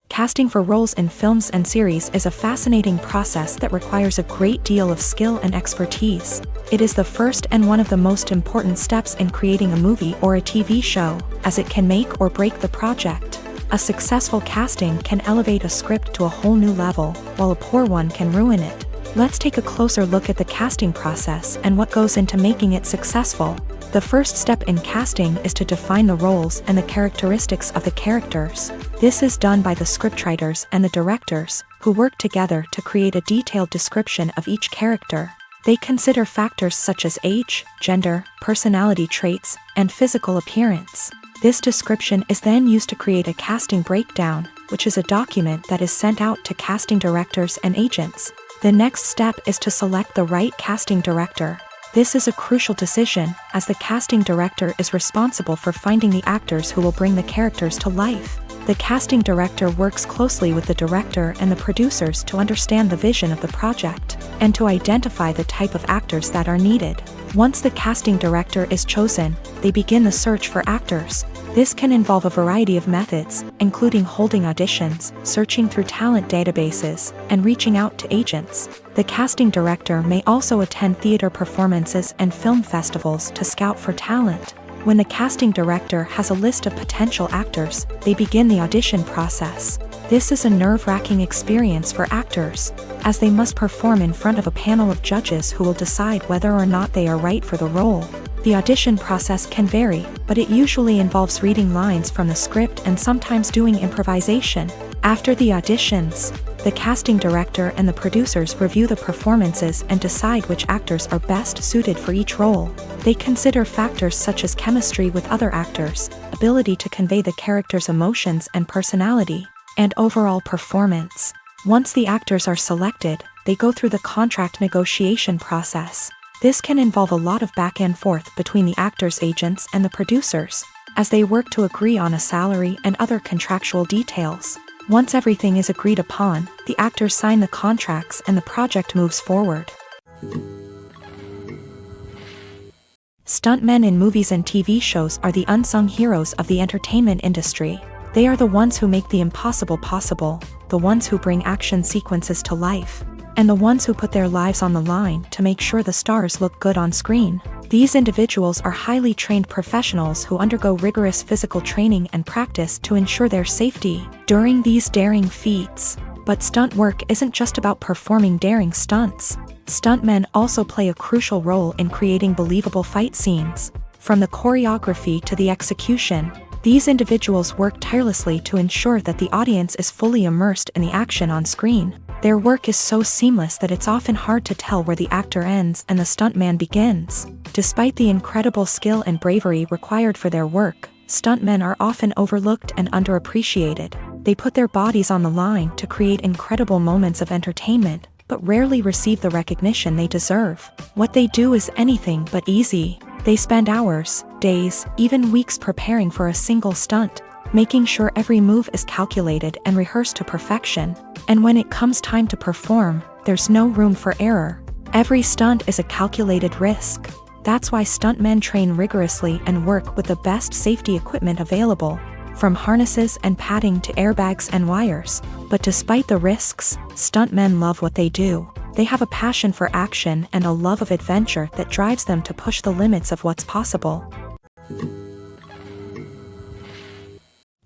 Casting for roles in films and series is a fascinating process that requires a great deal of skill and expertise. It is the first and one of the most important steps in creating a movie or a TV show, as it can make or break the project. A successful casting can elevate a script to a whole new level, while a poor one can ruin it. Let's take a closer look at the casting process and what goes into making it successful. The first step in casting is to define the roles and the characteristics of the characters. This is done by the scriptwriters and the directors, who work together to create a detailed description of each character. They consider factors such as age, gender, personality traits, and physical appearance. This description is then used to create a casting breakdown, which is a document that is sent out to casting directors and agents. The next step is to select the right casting director. This is a crucial decision, as the casting director is responsible for finding the actors who will bring the characters to life. The casting director works closely with the director and the producers to understand the vision of the project, and to identify the type of actors that are needed. Once the casting director is chosen, they begin the search for actors. This can involve a variety of methods, including holding auditions, searching through talent databases, and reaching out to agents. The casting director may also attend theater performances and film festivals to scout for talent. When the casting director has a list of potential actors, they begin the audition process. This is a nerve-wracking experience for actors, as they must perform in front of a panel of judges who will decide whether or not they are right for the role. The audition process can vary, but it usually involves reading lines from the script and sometimes doing improvisation. After the auditions, the casting director and the producers review the performances and decide which actors are best suited for each role. They consider factors such as chemistry with other actors, ability to convey the character's emotions and personality, and overall performance. Once the actors are selected, they go through the contract negotiation process. This can involve a lot of back and forth between the actors' agents and the producers, as they work to agree on a salary and other contractual details. Once everything is agreed upon, the actors sign the contracts and the project moves forward. Stuntmen in movies and TV shows are the unsung heroes of the entertainment industry. They are the ones who make the impossible possible, the ones who bring action sequences to life, and the ones who put their lives on the line to make sure the stars look good on screen. These individuals are highly trained professionals who undergo rigorous physical training and practice to ensure their safety during these daring feats. But stunt work isn't just about performing daring stunts. Stuntmen also play a crucial role in creating believable fight scenes. From the choreography to the execution, these individuals work tirelessly to ensure that the audience is fully immersed in the action on screen. Their work is so seamless that it's often hard to tell where the actor ends and the stuntman begins. Despite the incredible skill and bravery required for their work, stuntmen are often overlooked and underappreciated. They put their bodies on the line to create incredible moments of entertainment, but rarely receive the recognition they deserve. What they do is anything but easy. They spend hours, days, even weeks preparing for a single stunt, making sure every move is calculated and rehearsed to perfection. And when it comes time to perform, there's no room for error. Every stunt is a calculated risk. That's why stuntmen train rigorously and work with the best safety equipment available, from harnesses and padding to airbags and wires. But despite the risks, stuntmen love what they do. They have a passion for action and a love of adventure that drives them to push the limits of what's possible.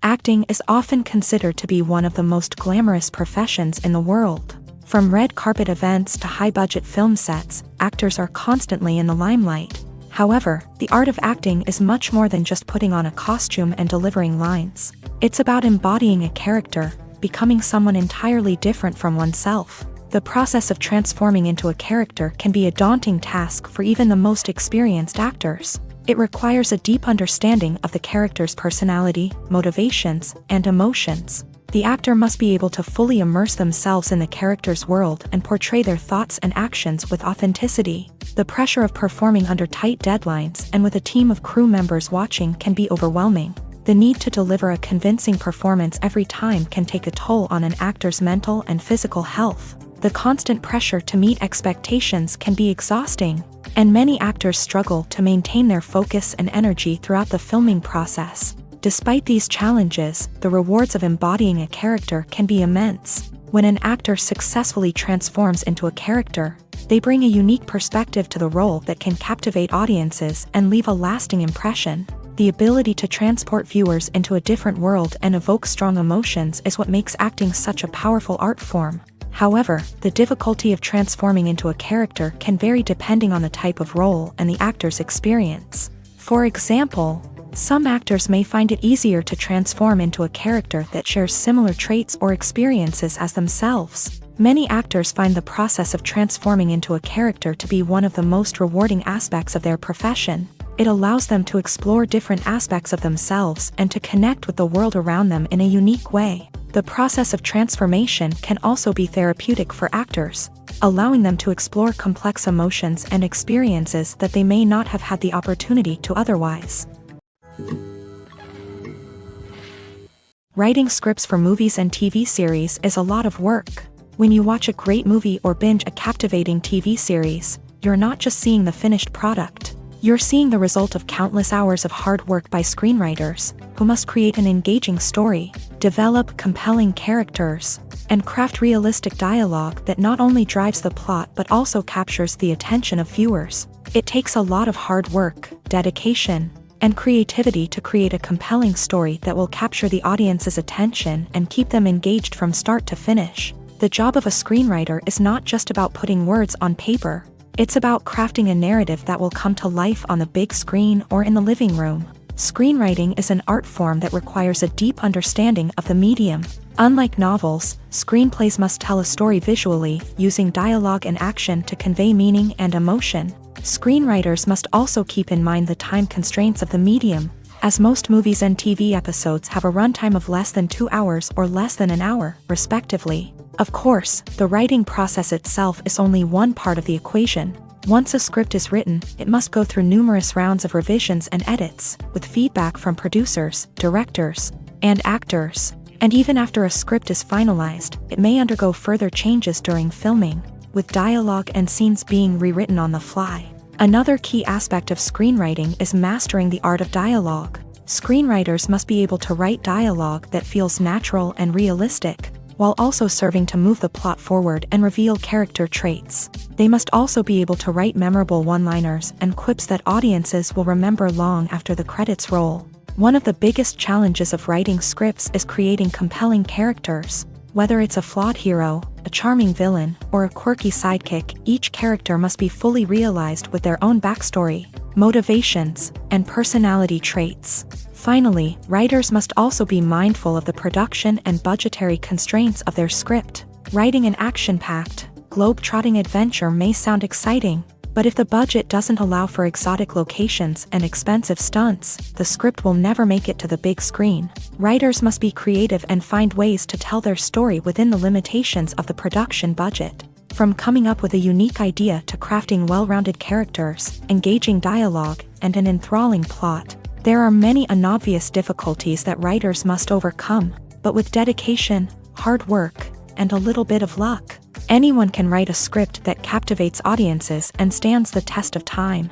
Acting is often considered to be one of the most glamorous professions in the world. From red carpet events to high-budget film sets, actors are constantly in the limelight. However, the art of acting is much more than just putting on a costume and delivering lines. It's about embodying a character, becoming someone entirely different from oneself. The process of transforming into a character can be a daunting task for even the most experienced actors. It requires a deep understanding of the character's personality, motivations, and emotions. The actor must be able to fully immerse themselves in the character's world and portray their thoughts and actions with authenticity. The pressure of performing under tight deadlines and with a team of crew members watching can be overwhelming. The need to deliver a convincing performance every time can take a toll on an actor's mental and physical health. The constant pressure to meet expectations can be exhausting, and many actors struggle to maintain their focus and energy throughout the filming process. Despite these challenges, the rewards of embodying a character can be immense. When an actor successfully transforms into a character, they bring a unique perspective to the role that can captivate audiences and leave a lasting impression. The ability to transport viewers into a different world and evoke strong emotions is what makes acting such a powerful art form. However, the difficulty of transforming into a character can vary depending on the type of role and the actor's experience. For example, some actors may find it easier to transform into a character that shares similar traits or experiences as themselves. Many actors find the process of transforming into a character to be one of the most rewarding aspects of their profession. It allows them to explore different aspects of themselves and to connect with the world around them in a unique way. The process of transformation can also be therapeutic for actors, allowing them to explore complex emotions and experiences that they may not have had the opportunity to otherwise. Writing scripts for movies and TV series is a lot of work. When you watch a great movie or binge a captivating TV series, you're not just seeing the finished product. You're seeing the result of countless hours of hard work by screenwriters, who must create an engaging story, develop compelling characters, and craft realistic dialogue that not only drives the plot but also captures the attention of viewers. It takes a lot of hard work, dedication, and creativity to create a compelling story that will capture the audience's attention and keep them engaged from start to finish. The job of a screenwriter is not just about putting words on paper. It's about crafting a narrative that will come to life on the big screen or in the living room. Screenwriting is an art form that requires a deep understanding of the medium. Unlike novels, screenplays must tell a story visually, using dialogue and action to convey meaning and emotion. Screenwriters must also keep in mind the time constraints of the medium, as most movies and TV episodes have a runtime of less than 2 hours or less than an hour, respectively. Of course, the writing process itself is only one part of the equation. Once a script is written, it must go through numerous rounds of revisions and edits, with feedback from producers, directors, and actors. And even after a script is finalized, it may undergo further changes during filming, with dialogue and scenes being rewritten on the fly. Another key aspect of screenwriting is mastering the art of dialogue. Screenwriters must be able to write dialogue that feels natural and realistic, while also serving to move the plot forward and reveal character traits. They must also be able to write memorable one-liners and quips that audiences will remember long after the credits roll. One of the biggest challenges of writing scripts is creating compelling characters. Whether it's a flawed hero, a charming villain, or a quirky sidekick, each character must be fully realized with their own backstory, motivations, and personality traits. Finally, writers must also be mindful of the production and budgetary constraints of their script. Writing an action-packed, globe-trotting adventure may sound exciting, but if the budget doesn't allow for exotic locations and expensive stunts, the script will never make it to the big screen. Writers must be creative and find ways to tell their story within the limitations of the production budget. From coming up with a unique idea to crafting well-rounded characters, engaging dialogue, and an enthralling plot, there are many unobvious difficulties that writers must overcome, but with dedication, hard work, and a little bit of luck, anyone can write a script that captivates audiences and stands the test of time.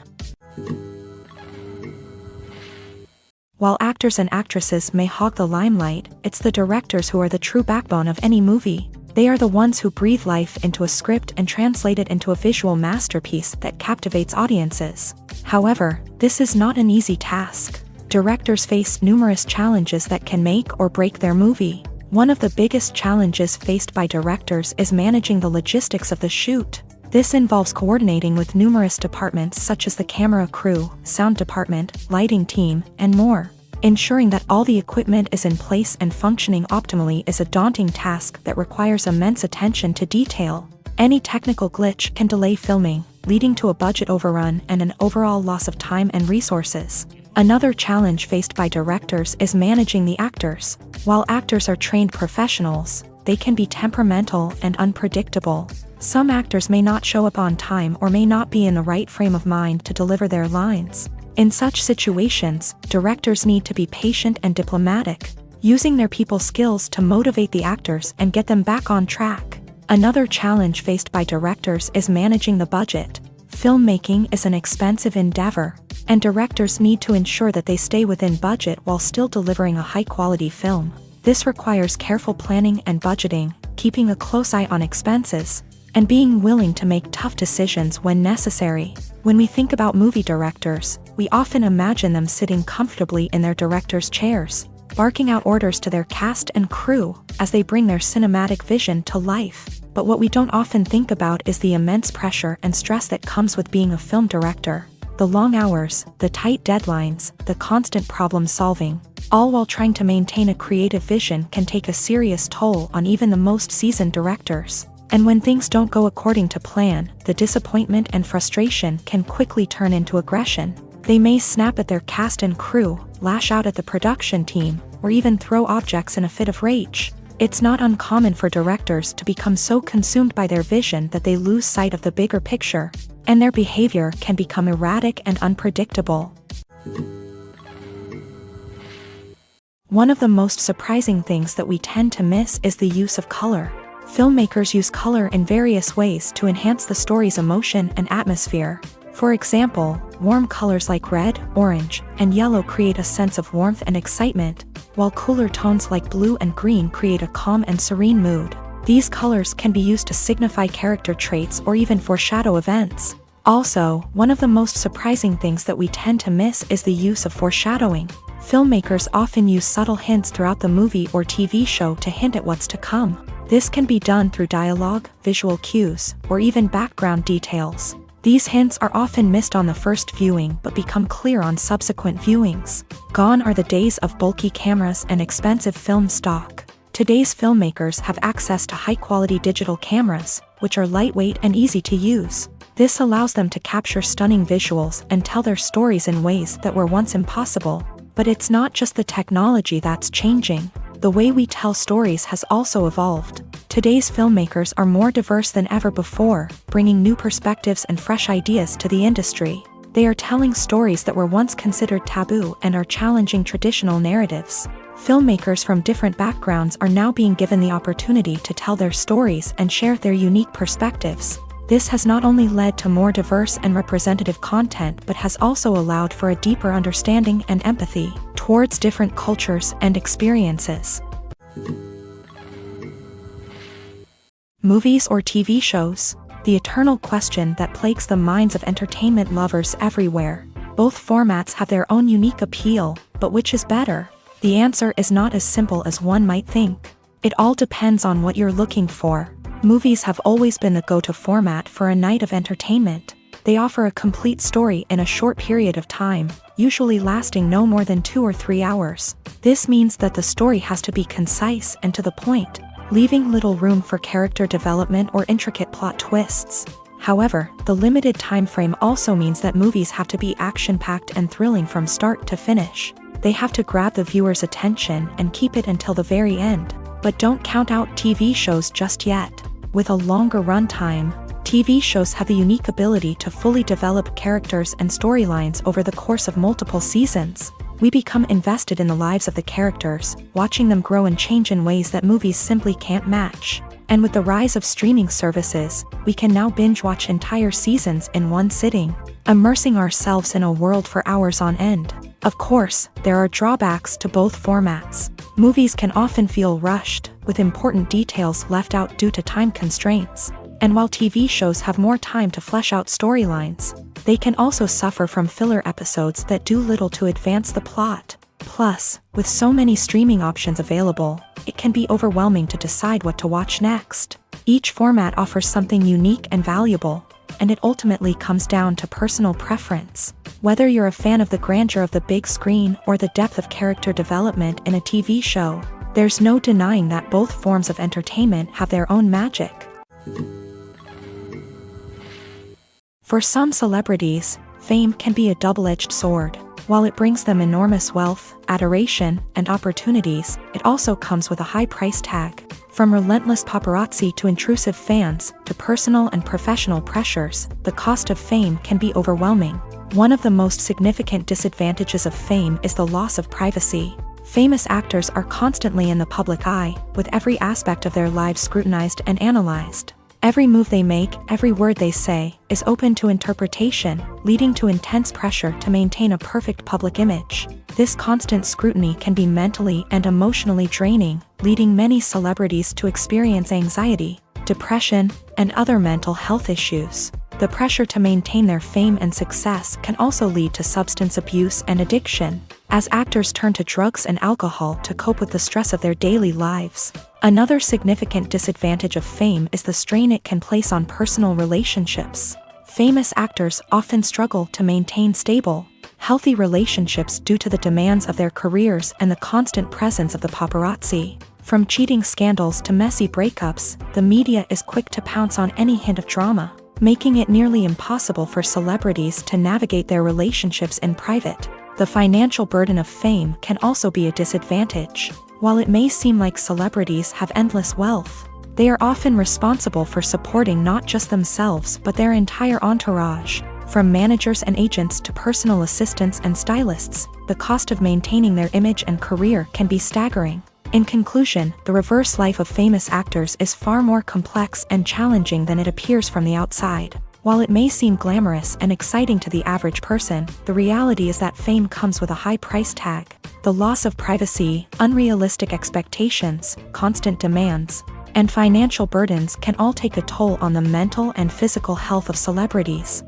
While actors and actresses may hog the limelight, it's the directors who are the true backbone of any movie. They are the ones who breathe life into a script and translate it into a visual masterpiece that captivates audiences. However, this is not an easy task. Directors face numerous challenges that can make or break their movie. One of the biggest challenges faced by directors is managing the logistics of the shoot. This involves coordinating with numerous departments such as the camera crew, sound department, lighting team, and more. Ensuring that all the equipment is in place and functioning optimally is a daunting task that requires immense attention to detail. Any technical glitch can delay filming, leading to a budget overrun and an overall loss of time and resources. Another challenge faced by directors is managing the actors. While actors are trained professionals, they can be temperamental and unpredictable. Some actors may not show up on time or may not be in the right frame of mind to deliver their lines. In such situations, directors need to be patient and diplomatic, using their people skills to motivate the actors and get them back on track. Another challenge faced by directors is managing the budget. Filmmaking is an expensive endeavor, and directors need to ensure that they stay within budget while still delivering a high-quality film. This requires careful planning and budgeting, keeping a close eye on expenses, and being willing to make tough decisions when necessary. When we think about movie directors, we often imagine them sitting comfortably in their director's chairs, barking out orders to their cast and crew as they bring their cinematic vision to life. But what we don't often think about is the immense pressure and stress that comes with being a film director. The long hours, the tight deadlines, the constant problem solving, all while trying to maintain a creative vision can take a serious toll on even the most seasoned directors. And when things don't go according to plan, the disappointment and frustration can quickly turn into aggression. They may snap at their cast and crew, lash out at the production team, or even throw objects in a fit of rage. It's not uncommon for directors to become so consumed by their vision that they lose sight of the bigger picture, and their behavior can become erratic and unpredictable. One of the most surprising things that we tend to miss is the use of color. Filmmakers use color in various ways to enhance the story's emotion and atmosphere. For example, warm colors like red, orange, and yellow create a sense of warmth and excitement, while cooler tones like blue and green create a calm and serene mood. These colors can be used to signify character traits or even foreshadow events. Also, one of the most surprising things that we tend to miss is the use of foreshadowing. Filmmakers often use subtle hints throughout the movie or TV show to hint at what's to come. This can be done through dialogue, visual cues, or even background details. These hints are often missed on the first viewing but become clear on subsequent viewings. Gone are the days of bulky cameras and expensive film stock. Today's filmmakers have access to high-quality digital cameras, which are lightweight and easy to use. This allows them to capture stunning visuals and tell their stories in ways that were once impossible. But it's not just the technology that's changing. The way we tell stories has also evolved. Today's filmmakers are more diverse than ever before, bringing new perspectives and fresh ideas to the industry. They are telling stories that were once considered taboo and are challenging traditional narratives. Filmmakers from different backgrounds are now being given the opportunity to tell their stories and share their unique perspectives. This has not only led to more diverse and representative content but has also allowed for a deeper understanding and empathy towards different cultures and experiences. Movies or TV shows? The eternal question that plagues the minds of entertainment lovers everywhere. Both formats have their own unique appeal, but which is better? The answer is not as simple as one might think. It all depends on what you're looking for. Movies have always been the go-to format for a night of entertainment. They offer a complete story in a short period of time, usually lasting no more than 2 or 3 hours. This means that the story has to be concise and to the point, leaving little room for character development or intricate plot twists. However, the limited time frame also means that movies have to be action-packed and thrilling from start to finish. They have to grab the viewer's attention and keep it until the very end. But don't count out TV shows just yet. With a longer runtime, TV shows have the unique ability to fully develop characters and storylines over the course of multiple seasons. We become invested in the lives of the characters, watching them grow and change in ways that movies simply can't match. And with the rise of streaming services, we can now binge-watch entire seasons in one sitting, immersing ourselves in a world for hours on end. Of course, there are drawbacks to both formats. Movies can often feel rushed, with important details left out due to time constraints. And while TV shows have more time to flesh out storylines, they can also suffer from filler episodes that do little to advance the plot. Plus, with so many streaming options available, it can be overwhelming to decide what to watch next. Each format offers something unique and valuable, and it ultimately comes down to personal preference. Whether you're a fan of the grandeur of the big screen or the depth of character development in a TV show, there's no denying that both forms of entertainment have their own magic. For some celebrities, fame can be a double-edged sword. While it brings them enormous wealth, adoration, and opportunities, it also comes with a high price tag. From relentless paparazzi to intrusive fans, to personal and professional pressures, the cost of fame can be overwhelming. One of the most significant disadvantages of fame is the loss of privacy. Famous actors are constantly in the public eye, with every aspect of their lives scrutinized and analyzed. Every move they make, every word they say, is open to interpretation, leading to intense pressure to maintain a perfect public image. This constant scrutiny can be mentally and emotionally draining, leading many celebrities to experience anxiety, depression, and other mental health issues. The pressure to maintain their fame and success can also lead to substance abuse and addiction, as actors turn to drugs and alcohol to cope with the stress of their daily lives. Another significant disadvantage of fame is the strain it can place on personal relationships. Famous actors often struggle to maintain stable, healthy relationships due to the demands of their careers and the constant presence of the paparazzi. From cheating scandals to messy breakups, the media is quick to pounce on any hint of drama, making it nearly impossible for celebrities to navigate their relationships in private. The financial burden of fame can also be a disadvantage. While it may seem like celebrities have endless wealth, they are often responsible for supporting not just themselves but their entire entourage. From managers and agents to personal assistants and stylists, the cost of maintaining their image and career can be staggering. In conclusion, the reverse life of famous actors is far more complex and challenging than it appears from the outside. While it may seem glamorous and exciting to the average person, the reality is that fame comes with a high price tag. The loss of privacy, unrealistic expectations, constant demands, and financial burdens can all take a toll on the mental and physical health of celebrities.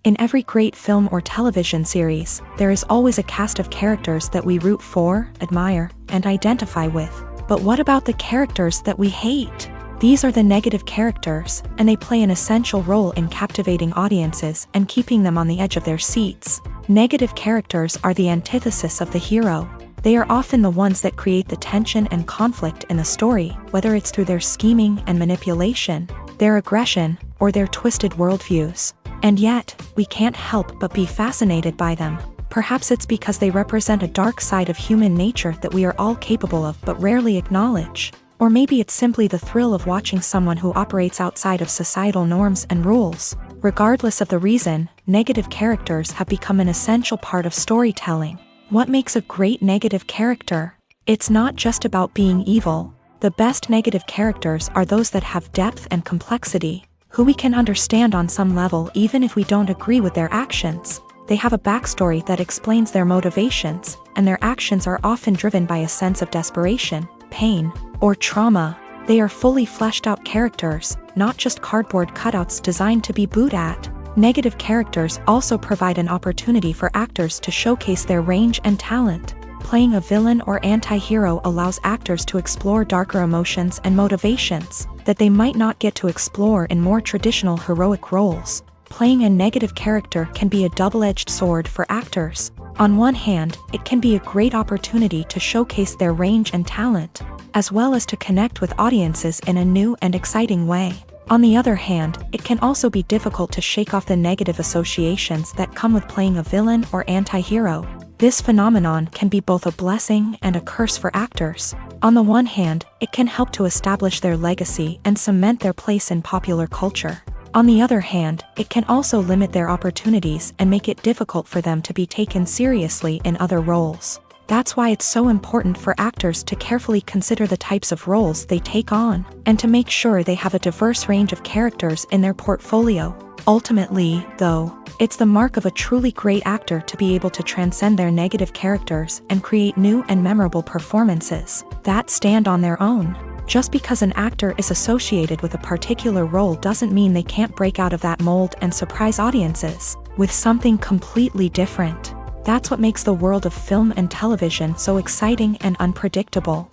In every great film or television series, there is always a cast of characters that we root for, admire, and identify with. But what about the characters that we hate? These are the negative characters, and they play an essential role in captivating audiences and keeping them on the edge of their seats. Negative characters are the antithesis of the hero. They are often the ones that create the tension and conflict in the story, whether it's through their scheming and manipulation, their aggression, or their twisted worldviews. And yet, we can't help but be fascinated by them. Perhaps it's because they represent a dark side of human nature that we are all capable of but rarely acknowledge. Or maybe it's simply the thrill of watching someone who operates outside of societal norms and rules. Regardless of the reason, negative characters have become an essential part of storytelling. What makes a great negative character? It's not just about being evil. The best negative characters are those that have depth and complexity, who we can understand on some level even if we don't agree with their actions. They have a backstory that explains their motivations, and their actions are often driven by a sense of desperation, pain, or trauma. They are fully fleshed out characters, not just cardboard cutouts designed to be booed at. Negative characters also provide an opportunity for actors to showcase their range and talent. Playing a villain or anti-hero allows actors to explore darker emotions and motivations that they might not get to explore in more traditional heroic roles. Playing a negative character can be a double-edged sword for actors. On one hand, it can be a great opportunity to showcase their range and talent, as well as to connect with audiences in a new and exciting way. On the other hand, it can also be difficult to shake off the negative associations that come with playing a villain or anti-hero. This phenomenon can be both a blessing and a curse for actors. On the one hand, it can help to establish their legacy and cement their place in popular culture. On the other hand, it can also limit their opportunities and make it difficult for them to be taken seriously in other roles. That's why it's so important for actors to carefully consider the types of roles they take on, and to make sure they have a diverse range of characters in their portfolio. Ultimately, though, it's the mark of a truly great actor to be able to transcend their negative characters and create new and memorable performances that stand on their own. Just because an actor is associated with a particular role doesn't mean they can't break out of that mold and surprise audiences with something completely different. That's what makes the world of film and television so exciting and unpredictable.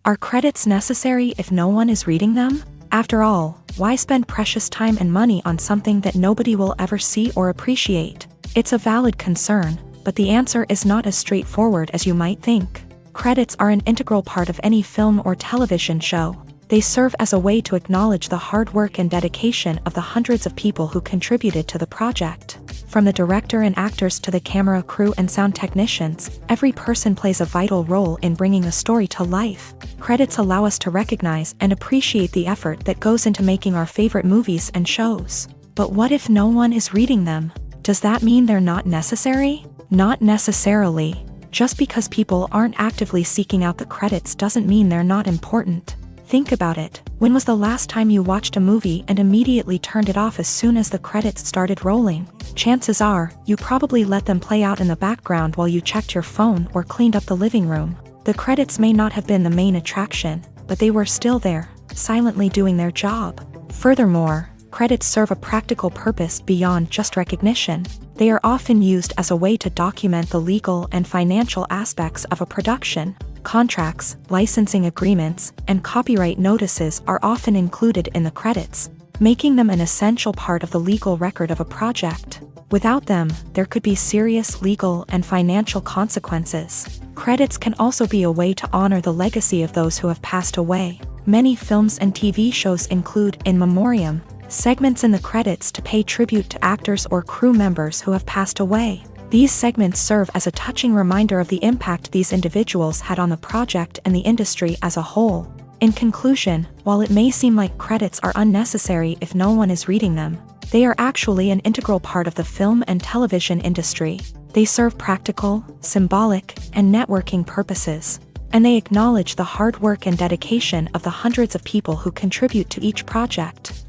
Are credits necessary if no one is reading them? After all, why spend precious time and money on something that nobody will ever see or appreciate? It's a valid concern, but the answer is not as straightforward as you might think. Credits are an integral part of any film or television show. They serve as a way to acknowledge the hard work and dedication of the hundreds of people who contributed to the project. From the director and actors to the camera crew and sound technicians, every person plays a vital role in bringing a story to life. Credits allow us to recognize and appreciate the effort that goes into making our favorite movies and shows. But what if no one is reading them? Does that mean they're not necessary? Not necessarily. Just because people aren't actively seeking out the credits doesn't mean they're not important. Think about it. When was the last time you watched a movie and immediately turned it off as soon as the credits started rolling? Chances are, you probably let them play out in the background while you checked your phone or cleaned up the living room. The credits may not have been the main attraction, but they were still there, silently doing their job. Furthermore, credits serve a practical purpose beyond just recognition. They are often used as a way to document the legal and financial aspects of a production. Contracts, licensing agreements, and copyright notices are often included in the credits, making them an essential part of the legal record of a project. Without them, there could be serious legal and financial consequences. Credits can also be a way to honor the legacy of those who have passed away. Many films and TV shows include in memoriam segments in the credits to pay tribute to actors or crew members who have passed away. These segments serve as a touching reminder of the impact these individuals had on the project and the industry as a whole. In conclusion, while it may seem like credits are unnecessary if no one is reading them, they are actually an integral part of the film and television industry. They serve practical, symbolic, and networking purposes, and they acknowledge the hard work and dedication of the hundreds of people who contribute to each project.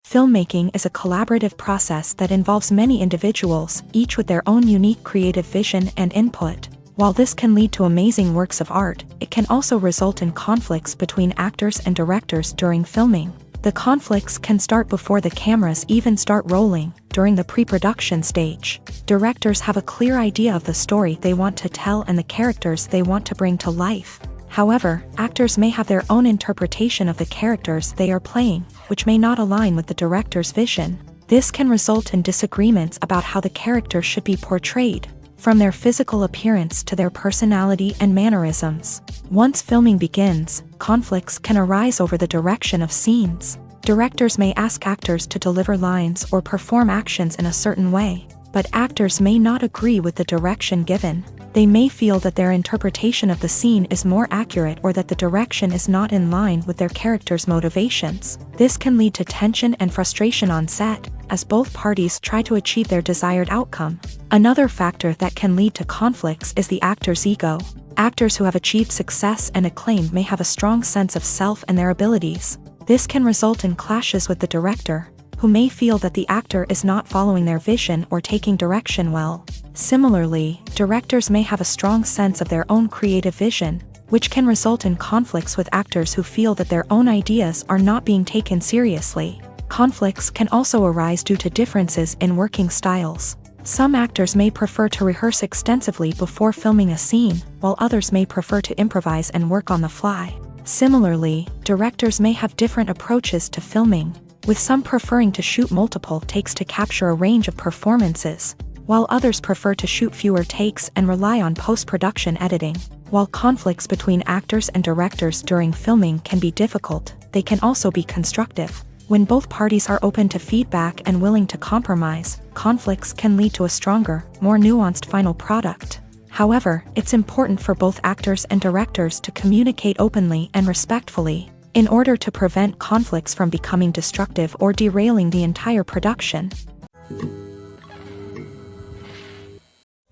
Filmmaking is a collaborative process that involves many individuals, each with their own unique creative vision and input. While this can lead to amazing works of art, it can also result in conflicts between actors and directors during filming. The conflicts can start before the cameras even start rolling, during the pre-production stage. Directors have a clear idea of the story they want to tell and the characters they want to bring to life. However, actors may have their own interpretation of the characters they are playing, which may not align with the director's vision. This can result in disagreements about how the character should be portrayed, from their physical appearance to their personality and mannerisms. Once filming begins, conflicts can arise over the direction of scenes. Directors may ask actors to deliver lines or perform actions in a certain way, but actors may not agree with the direction given. They may feel that their interpretation of the scene is more accurate or that the direction is not in line with their character's motivations. This can lead to tension and frustration on set, as both parties try to achieve their desired outcome. Another factor that can lead to conflicts is the actor's ego. Actors who have achieved success and acclaim may have a strong sense of self and their abilities. This can result in clashes with the director, who may feel that the actor is not following their vision or taking direction well. Similarly, directors may have a strong sense of their own creative vision, which can result in conflicts with actors who feel that their own ideas are not being taken seriously. Conflicts can also arise due to differences in working styles. Some actors may prefer to rehearse extensively before filming a scene, while others may prefer to improvise and work on the fly. Similarly, directors may have different approaches to filming, with some preferring to shoot multiple takes to capture a range of performances, while others prefer to shoot fewer takes and rely on post-production editing. While conflicts between actors and directors during filming can be difficult, they can also be constructive. When both parties are open to feedback and willing to compromise, conflicts can lead to a stronger, more nuanced final product. However, it's important for both actors and directors to communicate openly and respectfully, in order to prevent conflicts from becoming destructive or derailing the entire production.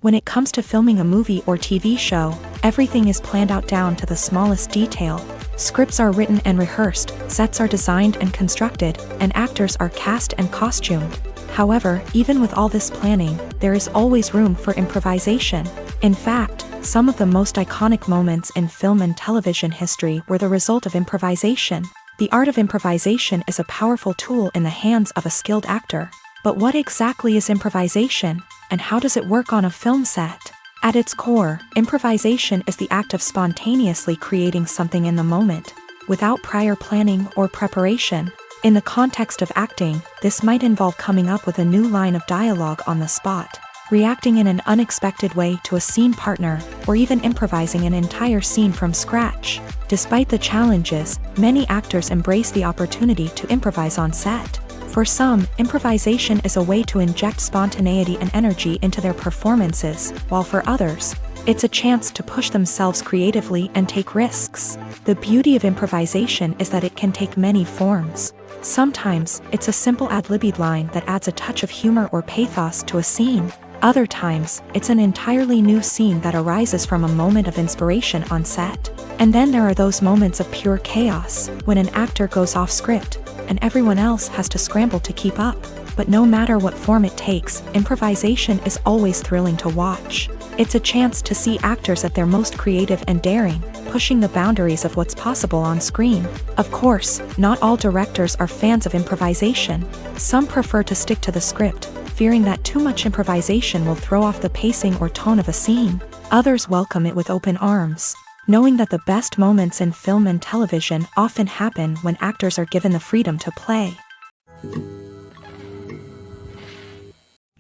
When it comes to filming a movie or TV show, everything is planned out down to the smallest detail. Scripts are written and rehearsed, sets are designed and constructed, and actors are cast and costumed. However, even with all this planning, there is always room for improvisation. In fact, some of the most iconic moments in film and television history were the result of improvisation. The art of improvisation is a powerful tool in the hands of a skilled actor. But what exactly is improvisation, and how does it work on a film set? At its core, improvisation is the act of spontaneously creating something in the moment, without prior planning or preparation. In the context of acting, this might involve coming up with a new line of dialogue on the spot, reacting in an unexpected way to a scene partner, or even improvising an entire scene from scratch. Despite the challenges, many actors embrace the opportunity to improvise on set. For some, improvisation is a way to inject spontaneity and energy into their performances, while for others, It's a chance to push themselves creatively and take risks. The beauty of improvisation is that it can take many forms. Sometimes, it's a simple ad-libbed line that adds a touch of humor or pathos to a scene. Other times, it's an entirely new scene that arises from a moment of inspiration on set. And then there are those moments of pure chaos, when an actor goes off script, and everyone else has to scramble to keep up. But no matter what form it takes, improvisation is always thrilling to watch. It's a chance to see actors at their most creative and daring, pushing the boundaries of what's possible on screen. Of course, not all directors are fans of improvisation. Some prefer to stick to the script, fearing that too much improvisation will throw off the pacing or tone of a scene. Others welcome it with open arms, knowing that the best moments in film and television often happen when actors are given the freedom to play.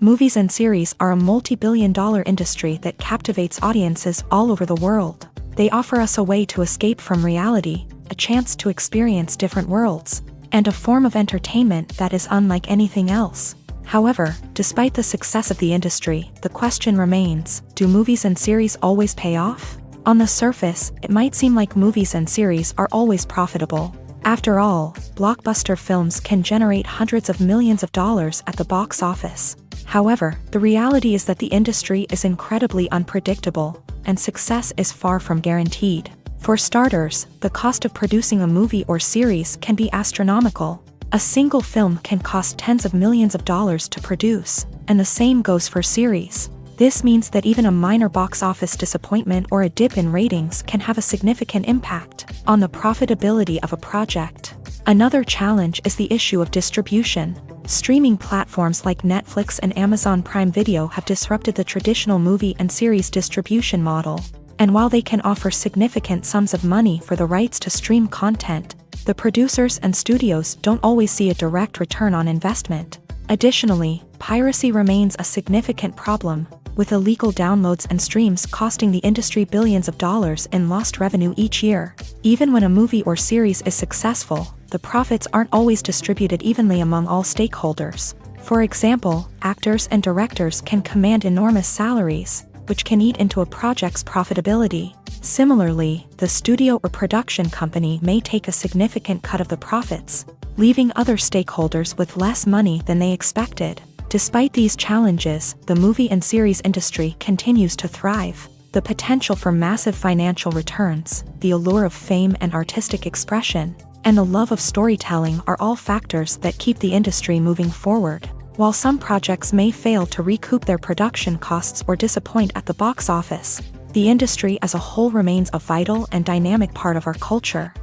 Movies and series are a multi-billion-dollar industry that captivates audiences all over the world. They offer us a way to escape from reality, a chance to experience different worlds, and a form of entertainment that is unlike anything else. However, despite the success of the industry, the question remains, do movies and series always pay off? On the surface, it might seem like movies and series are always profitable. After all, blockbuster films can generate hundreds of millions of dollars at the box office. However, the reality is that the industry is incredibly unpredictable, and success is far from guaranteed. For starters, the cost of producing a movie or series can be astronomical. A single film can cost tens of millions of dollars to produce, and the same goes for series. This means that even a minor box office disappointment or a dip in ratings can have a significant impact on the profitability of a project. Another challenge is the issue of distribution. Streaming platforms like Netflix and Amazon Prime Video have disrupted the traditional movie and series distribution model. And while they can offer significant sums of money for the rights to stream content, the producers and studios don't always see a direct return on investment. Additionally, piracy remains a significant problem, with illegal downloads and streams costing the industry billions of dollars in lost revenue each year. Even when a movie or series is successful, the profits aren't always distributed evenly among all stakeholders. For example, actors and directors can command enormous salaries, which can eat into a project's profitability. Similarly, the studio or production company may take a significant cut of the profits, leaving other stakeholders with less money than they expected. Despite these challenges, the movie and series industry continues to thrive. The potential for massive financial returns, the allure of fame and artistic expression, and the love of storytelling are all factors that keep the industry moving forward. While some projects may fail to recoup their production costs or disappoint at the box office, the industry as a whole remains a vital and dynamic part of our culture.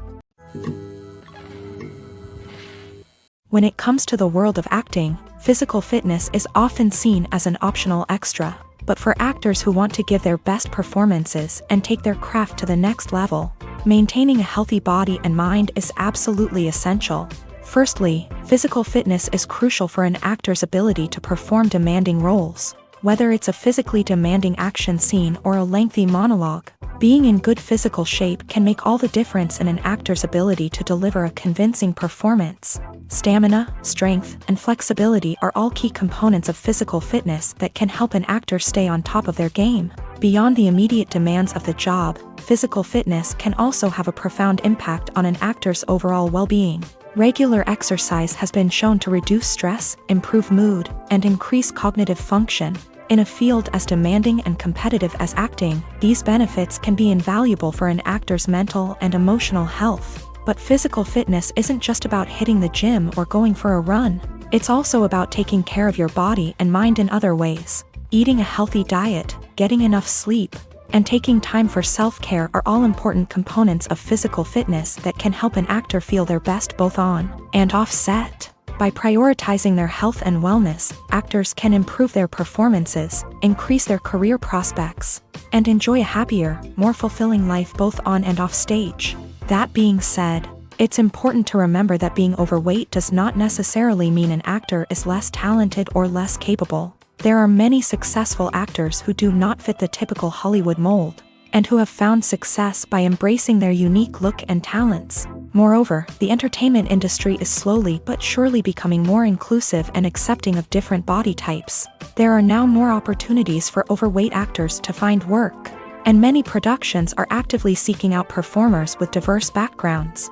When it comes to the world of acting, physical fitness is often seen as an optional extra. But for actors who want to give their best performances and take their craft to the next level, maintaining a healthy body and mind is absolutely essential. Firstly, physical fitness is crucial for an actor's ability to perform demanding roles. Whether it's a physically demanding action scene or a lengthy monologue, being in good physical shape can make all the difference in an actor's ability to deliver a convincing performance. Stamina, strength, and flexibility are all key components of physical fitness that can help an actor stay on top of their game. Beyond the immediate demands of the job, physical fitness can also have a profound impact on an actor's overall well-being. Regular exercise has been shown to reduce stress, improve mood, and increase cognitive function. In a field as demanding and competitive as acting, these benefits can be invaluable for an actor's mental and emotional health. But physical fitness isn't just about hitting the gym or going for a run. It's also about taking care of your body and mind in other ways. Eating a healthy diet, getting enough sleep, and taking time for self-care are all important components of physical fitness that can help an actor feel their best both on and off set. By prioritizing their health and wellness, actors can improve their performances, increase their career prospects, and enjoy a happier, more fulfilling life both on and off stage. That being said, it's important to remember that being overweight does not necessarily mean an actor is less talented or less capable. There are many successful actors who do not fit the typical Hollywood mold, and who have found success by embracing their unique look and talents. Moreover, the entertainment industry is slowly but surely becoming more inclusive and accepting of different body types. There are now more opportunities for overweight actors to find work. and many productions are actively seeking out performers with diverse backgrounds.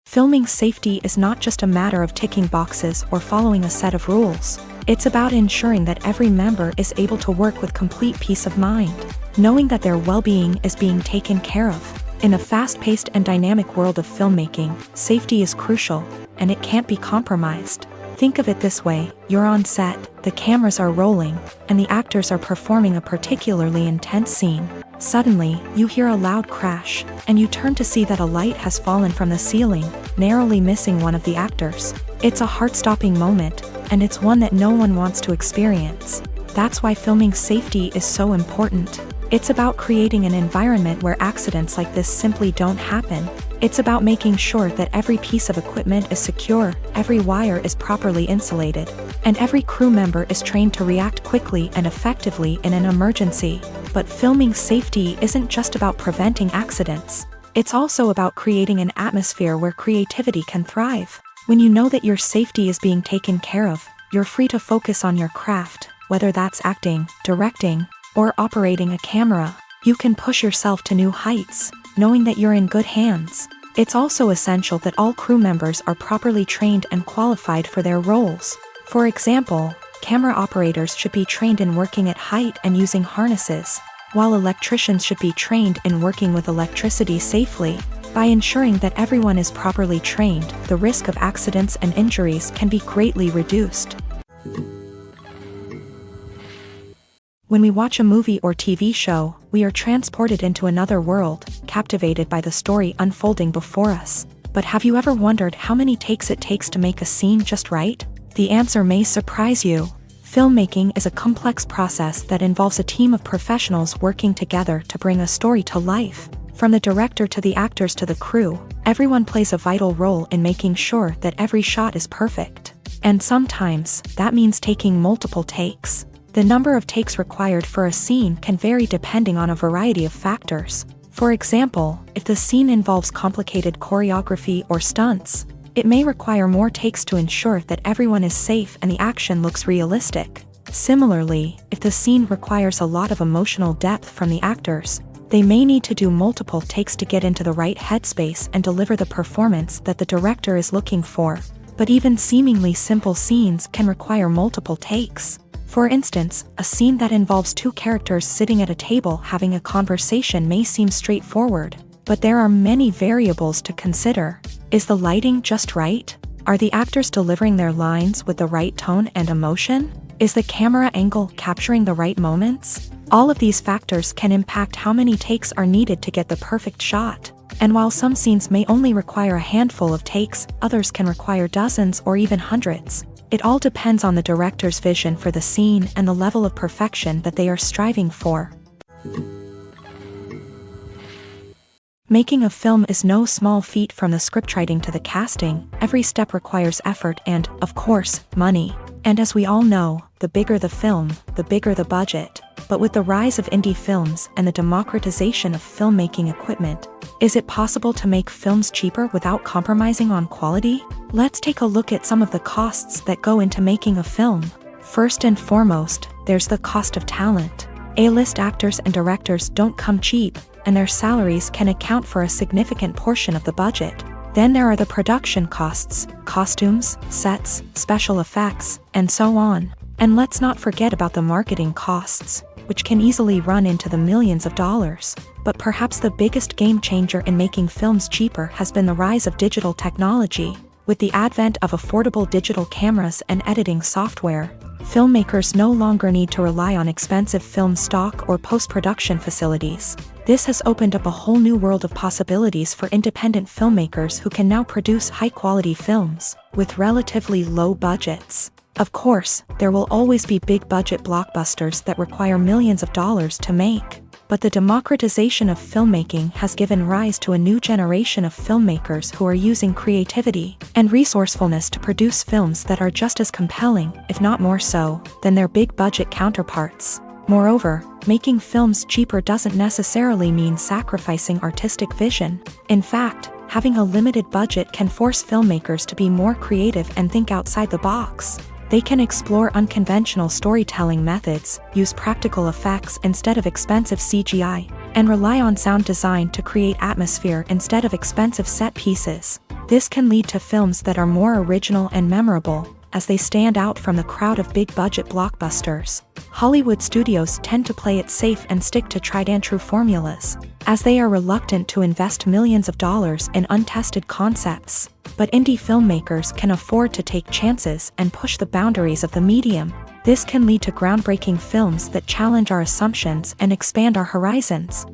Filming safety is not just a matter of ticking boxes or following a set of rules. It's about ensuring that every member is able to work with complete peace of mind, knowing that their well-being is being taken care of. In a fast-paced and dynamic world of filmmaking, safety is crucial, and it can't be compromised. Think of it this way: you're on set, the cameras are rolling, and the actors are performing a particularly intense scene. Suddenly, you hear a loud crash, and you turn to see that a light has fallen from the ceiling, narrowly missing one of the actors. It's a heart-stopping moment, and it's one that no one wants to experience. That's why filming safety is so important. It's about creating an environment where accidents like this simply don't happen. It's about making sure that every piece of equipment is secure, every wire is properly insulated, and every crew member is trained to react quickly and effectively in an emergency. But filming safety isn't just about preventing accidents. It's also about creating an atmosphere where creativity can thrive. When you know that your safety is being taken care of, you're free to focus on your craft, whether that's acting, directing, or operating a camera. You can push yourself to new heights, knowing that you're in good hands. It's also essential that all crew members are properly trained and qualified for their roles. For example, camera operators should be trained in working at height and using harnesses, while electricians should be trained in working with electricity safely. By ensuring that everyone is properly trained, the risk of accidents and injuries can be greatly reduced. When we watch a movie or TV show, we are transported into another world, captivated by the story unfolding before us. But have you ever wondered how many takes it takes to make a scene just right? The answer may surprise you. Filmmaking is a complex process that involves a team of professionals working together to bring a story to life. From the director to the actors to the crew, everyone plays a vital role in making sure that every shot is perfect. And sometimes, that means taking multiple takes. The number of takes required for a scene can vary depending on a variety of factors. For example, if the scene involves complicated choreography or stunts, it may require more takes to ensure that everyone is safe and the action looks realistic. Similarly, if the scene requires a lot of emotional depth from the actors, they may need to do multiple takes to get into the right headspace and deliver the performance that the director is looking for. But even seemingly simple scenes can require multiple takes. For instance, a scene that involves two characters sitting at a table having a conversation may seem straightforward, but there are many variables to consider. Is the lighting just right? Are the actors delivering their lines with the right tone and emotion? Is the camera angle capturing the right moments? All of these factors can impact how many takes are needed to get the perfect shot. And while some scenes may only require a handful of takes, others can require dozens or even hundreds. It all depends on the director's vision for the scene and the level of perfection that they are striving for. Making a film is no small feat. From the scriptwriting to the casting, every step requires effort and, of course, money. And as we all know, the bigger the film, the bigger the budget. But with the rise of indie films and the democratization of filmmaking equipment, is it possible to make films cheaper without compromising on quality? Let's take a look at some of the costs that go into making a film. First and foremost, there's the cost of talent. A-list actors and directors don't come cheap, and their salaries can account for a significant portion of the budget. Then there are the production costs, costumes, sets, special effects, and so on. And let's not forget about the marketing costs, which can easily run into the millions of dollars. But perhaps the biggest game changer in making films cheaper has been the rise of digital technology. With the advent of affordable digital cameras and editing software, filmmakers no longer need to rely on expensive film stock or post-production facilities. This has opened up a whole new world of possibilities for independent filmmakers who can now produce high-quality films with relatively low budgets. Of course, there will always be big-budget blockbusters that require millions of dollars to make. But the democratization of filmmaking has given rise to a new generation of filmmakers who are using creativity and resourcefulness to produce films that are just as compelling, if not more so, than their big-budget counterparts. Moreover, making films cheaper doesn't necessarily mean sacrificing artistic vision. In fact, having a limited budget can force filmmakers to be more creative and think outside the box. They can explore unconventional storytelling methods, use practical effects instead of expensive CGI, and rely on sound design to create atmosphere instead of expensive set pieces. This can lead to films that are more original and memorable, as they stand out from the crowd of big-budget blockbusters. Hollywood studios tend to play it safe and stick to tried-and-true formulas, as they are reluctant to invest millions of dollars in untested concepts. But indie filmmakers can afford to take chances and push the boundaries of the medium. This can lead to groundbreaking films that challenge our assumptions and expand our horizons.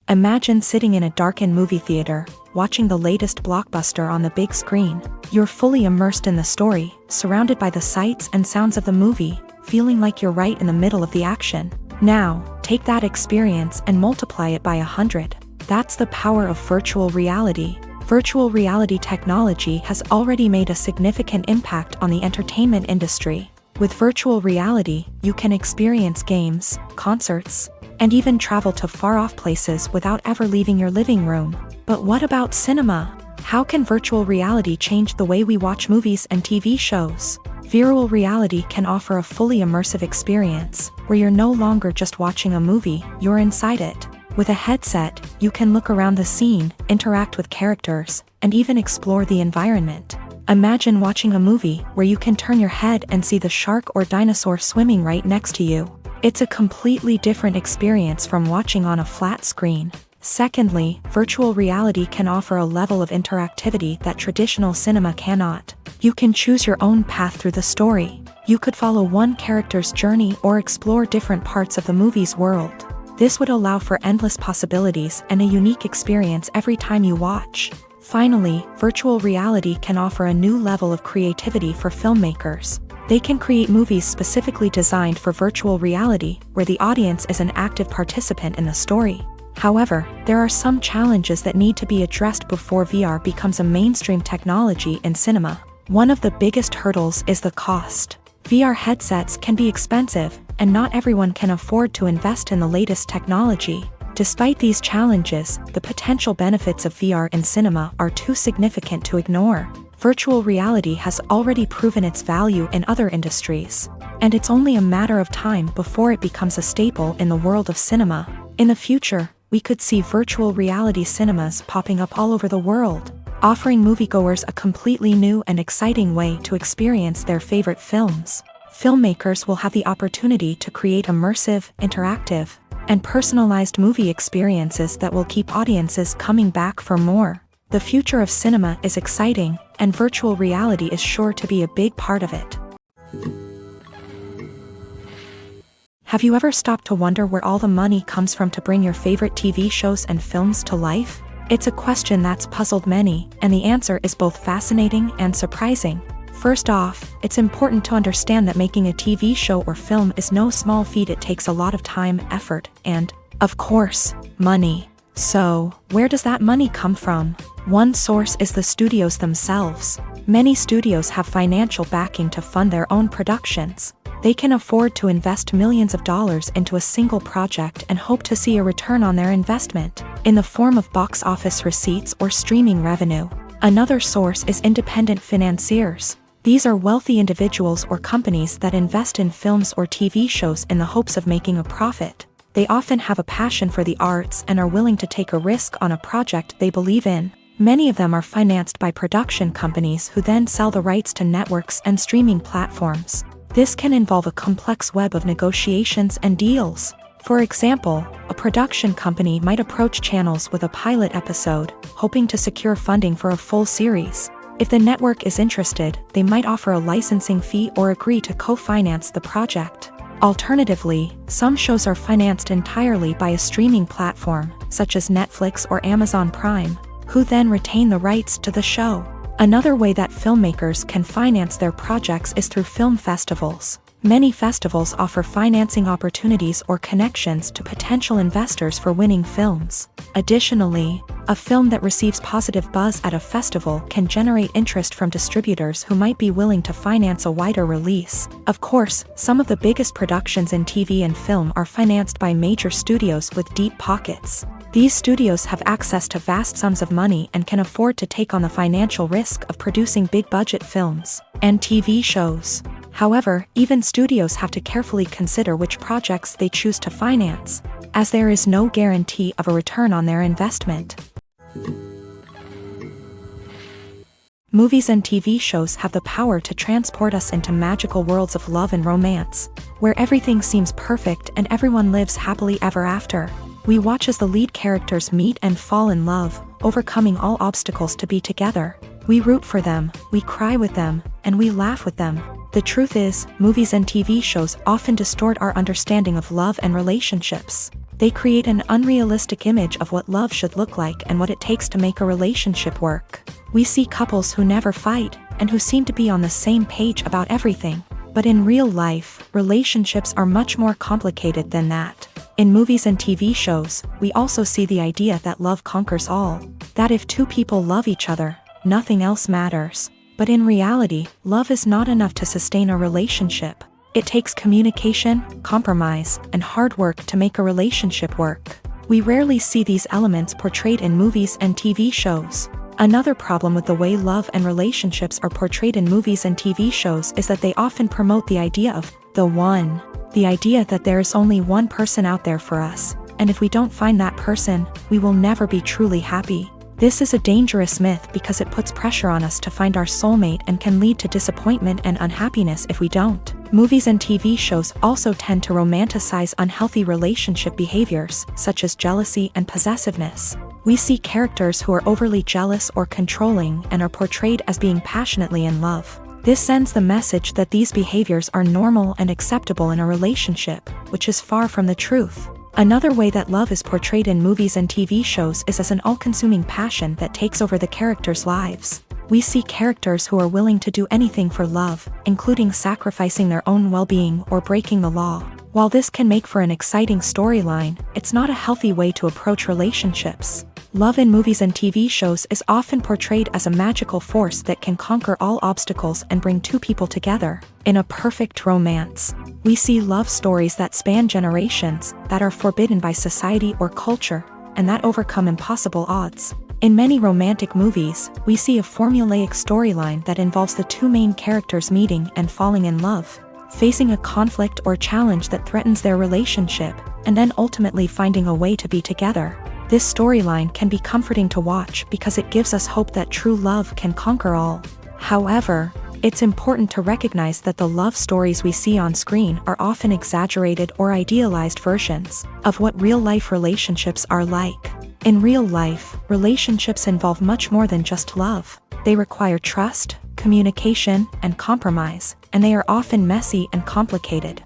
Imagine sitting in a darkened movie theater, watching the latest blockbuster on the big screen. You're fully immersed in the story, surrounded by the sights and sounds of the movie, feeling like you're right in the middle of the action. Now, take that experience and multiply it by 100. That's the power of virtual reality. Virtual reality technology has already made a significant impact on the entertainment industry. With virtual reality, you can experience games, concerts, and even travel to far-off places without ever leaving your living room. But what about cinema? How can virtual reality change the way we watch movies and TV shows? Virtual reality can offer a fully immersive experience, where you're no longer just watching a movie, you're inside it. With a headset, you can look around the scene, interact with characters, and even explore the environment. Imagine watching a movie where you can turn your head and see the shark or dinosaur swimming right next to you. It's a completely different experience from watching on a flat screen. Secondly, virtual reality can offer a level of interactivity that traditional cinema cannot. You can choose your own path through the story. You could follow one character's journey or explore different parts of the movie's world. This would allow for endless possibilities and a unique experience every time you watch. Finally, virtual reality can offer a new level of creativity for filmmakers. They can create movies specifically designed for virtual reality, where the audience is an active participant in the story. However, there are some challenges that need to be addressed before VR becomes a mainstream technology in cinema. One of the biggest hurdles is the cost. VR headsets can be expensive, and not everyone can afford to invest in the latest technology. Despite these challenges, the potential benefits of VR in cinema are too significant to ignore. Virtual reality has already proven its value in other industries, and it's only a matter of time before it becomes a staple in the world of cinema. In the future, we could see virtual reality cinemas popping up all over the world, offering moviegoers a completely new and exciting way to experience their favorite films. Filmmakers will have the opportunity to create immersive, interactive, and personalized movie experiences that will keep audiences coming back for more. The future of cinema is exciting, and virtual reality is sure to be a big part of it. Have you ever stopped to wonder where all the money comes from to bring your favorite TV shows and films to life? It's a question that's puzzled many, and the answer is both fascinating and surprising. First off, it's important to understand that making a TV show or film is no small feat. It takes a lot of time, effort, and, of course, money. So, where does that money come from? One source is the studios themselves. Many studios have financial backing to fund their own productions. They can afford to invest millions of dollars into a single project and hope to see a return on their investment, in the form of box office receipts or streaming revenue. Another source is independent financiers. These are wealthy individuals or companies that invest in films or TV shows in the hopes of making a profit. They often have a passion for the arts and are willing to take a risk on a project they believe in. Many of them are financed by production companies who then sell the rights to networks and streaming platforms. This can involve a complex web of negotiations and deals. For example, a production company might approach channels with a pilot episode, hoping to secure funding for a full series. If the network is interested, they might offer a licensing fee or agree to co-finance the project. Alternatively, some shows are financed entirely by a streaming platform, such as Netflix or Amazon Prime, who then retain the rights to the show. Another way that filmmakers can finance their projects is through film festivals. Many festivals offer financing opportunities or connections to potential investors for winning films. Additionally, a film that receives positive buzz at a festival can generate interest from distributors who might be willing to finance a wider release. Of course, some of the biggest productions in TV and film are financed by major studios with deep pockets. These studios have access to vast sums of money and can afford to take on the financial risk of producing big-budget films and TV shows. However, even studios have to carefully consider which projects they choose to finance, as there is no guarantee of a return on their investment. Movies and TV shows have the power to transport us into magical worlds of love and romance, where everything seems perfect and everyone lives happily ever after. We watch as the lead characters meet and fall in love, overcoming all obstacles to be together. We root for them, we cry with them, and we laugh with them. The truth is, movies and TV shows often distort our understanding of love and relationships. They create an unrealistic image of what love should look like and what it takes to make a relationship work. We see couples who never fight, and who seem to be on the same page about everything. But in real life, relationships are much more complicated than that. In movies and TV shows, we also see the idea that love conquers all. That if two people love each other, nothing else matters. But in reality, love is not enough to sustain a relationship. It takes communication, compromise, and hard work to make a relationship work. We rarely see these elements portrayed in movies and TV shows. Another problem with the way love and relationships are portrayed in movies and TV shows is that they often promote the idea of the one. The idea that there is only one person out there for us, and if we don't find that person, we will never be truly happy. This is a dangerous myth because it puts pressure on us to find our soulmate and can lead to disappointment and unhappiness if we don't. Movies and TV shows also tend to romanticize unhealthy relationship behaviors, such as jealousy and possessiveness. We see characters who are overly jealous or controlling and are portrayed as being passionately in love. This sends the message that these behaviors are normal and acceptable in a relationship, which is far from the truth. Another way that love is portrayed in movies and TV shows is as an all-consuming passion that takes over the characters' lives. We see characters who are willing to do anything for love, including sacrificing their own well-being or breaking the law. While this can make for an exciting storyline, it's not a healthy way to approach relationships. Love in movies and TV shows is often portrayed as a magical force that can conquer all obstacles and bring two people together in a perfect romance. We see love stories that span generations, that are forbidden by society or culture, and that overcome impossible odds. In many romantic movies, we see a formulaic storyline that involves the two main characters meeting and falling in love, facing a conflict or challenge that threatens their relationship, and then ultimately finding a way to be together. This storyline can be comforting to watch because it gives us hope that true love can conquer all. However, it's important to recognize that the love stories we see on screen are often exaggerated or idealized versions of what real-life relationships are like. In real life, relationships involve much more than just love. They require trust, communication, and compromise, and they are often messy and complicated.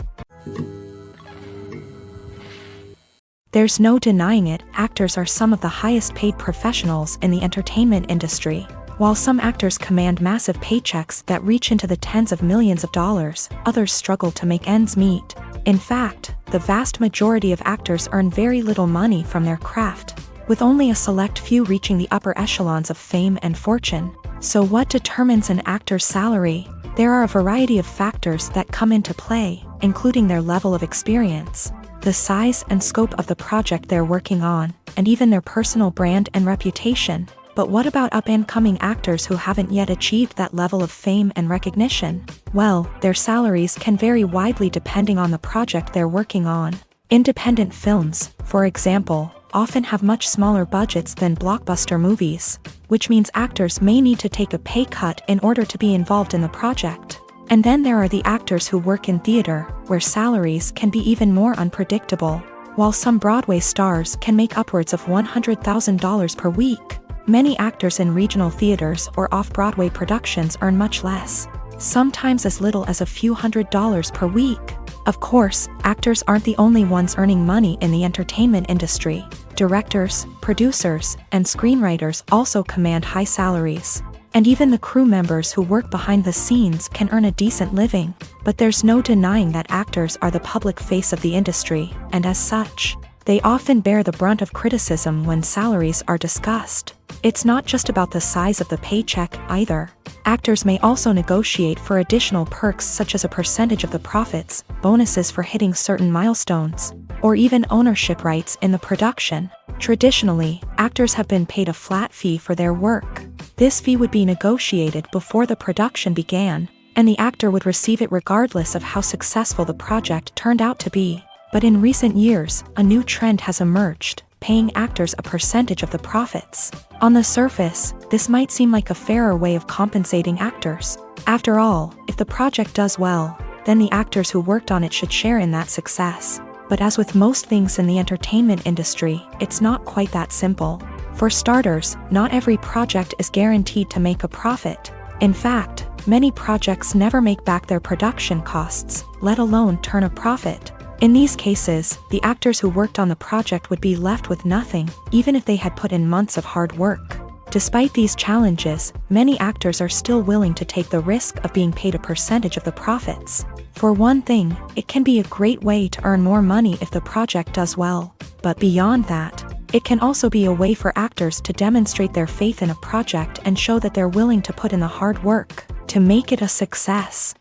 There's no denying it, actors are some of the highest-paid professionals in the entertainment industry. While some actors command massive paychecks that reach into the tens of millions of dollars, others struggle to make ends meet. In fact, the vast majority of actors earn very little money from their craft, with only a select few reaching the upper echelons of fame and fortune. So what determines an actor's salary? There are a variety of factors that come into play, including their level of experience, the size and scope of the project they're working on, and even their personal brand and reputation. But what about up-and-coming actors who haven't yet achieved that level of fame and recognition? Well, their salaries can vary widely depending on the project they're working on. Independent films, for example, often have much smaller budgets than blockbuster movies, which means actors may need to take a pay cut in order to be involved in the project. And then there are the actors who work in theater, where salaries can be even more unpredictable. While some Broadway stars can make upwards of $100,000 per week, many actors in regional theaters or off-Broadway productions earn much less, sometimes as little as a few $100s per week. Of course, actors aren't the only ones earning money in the entertainment industry. Directors, producers, and screenwriters also command high salaries. And even the crew members who work behind the scenes can earn a decent living. But there's no denying that actors are the public face of the industry, and as such, They often bear the brunt of criticism when salaries are discussed. It's not just about the size of the paycheck either. Actors may also negotiate for additional perks such as a percentage of the profits, bonuses for hitting certain milestones, or even ownership rights in the production. Traditionally, actors have been paid a flat fee for their work. This fee would be negotiated before the production began, and the actor would receive it regardless of how successful the project turned out to be. But in recent years, a new trend has emerged, paying actors a percentage of the profits. On the surface, this might seem like a fairer way of compensating actors. After all, if the project does well, then the actors who worked on it should share in that success. But as with most things in the entertainment industry, it's not quite that simple. For starters, not every project is guaranteed to make a profit. In fact, many projects never make back their production costs, let alone turn a profit. In these cases, the actors who worked on the project would be left with nothing, even if they had put in months of hard work. Despite these challenges, many actors are still willing to take the risk of being paid a percentage of the profits. For one thing, it can be a great way to earn more money if the project does well. But beyond that, it can also be a way for actors to demonstrate their faith in a project and show that they're willing to put in the hard work to make it a success.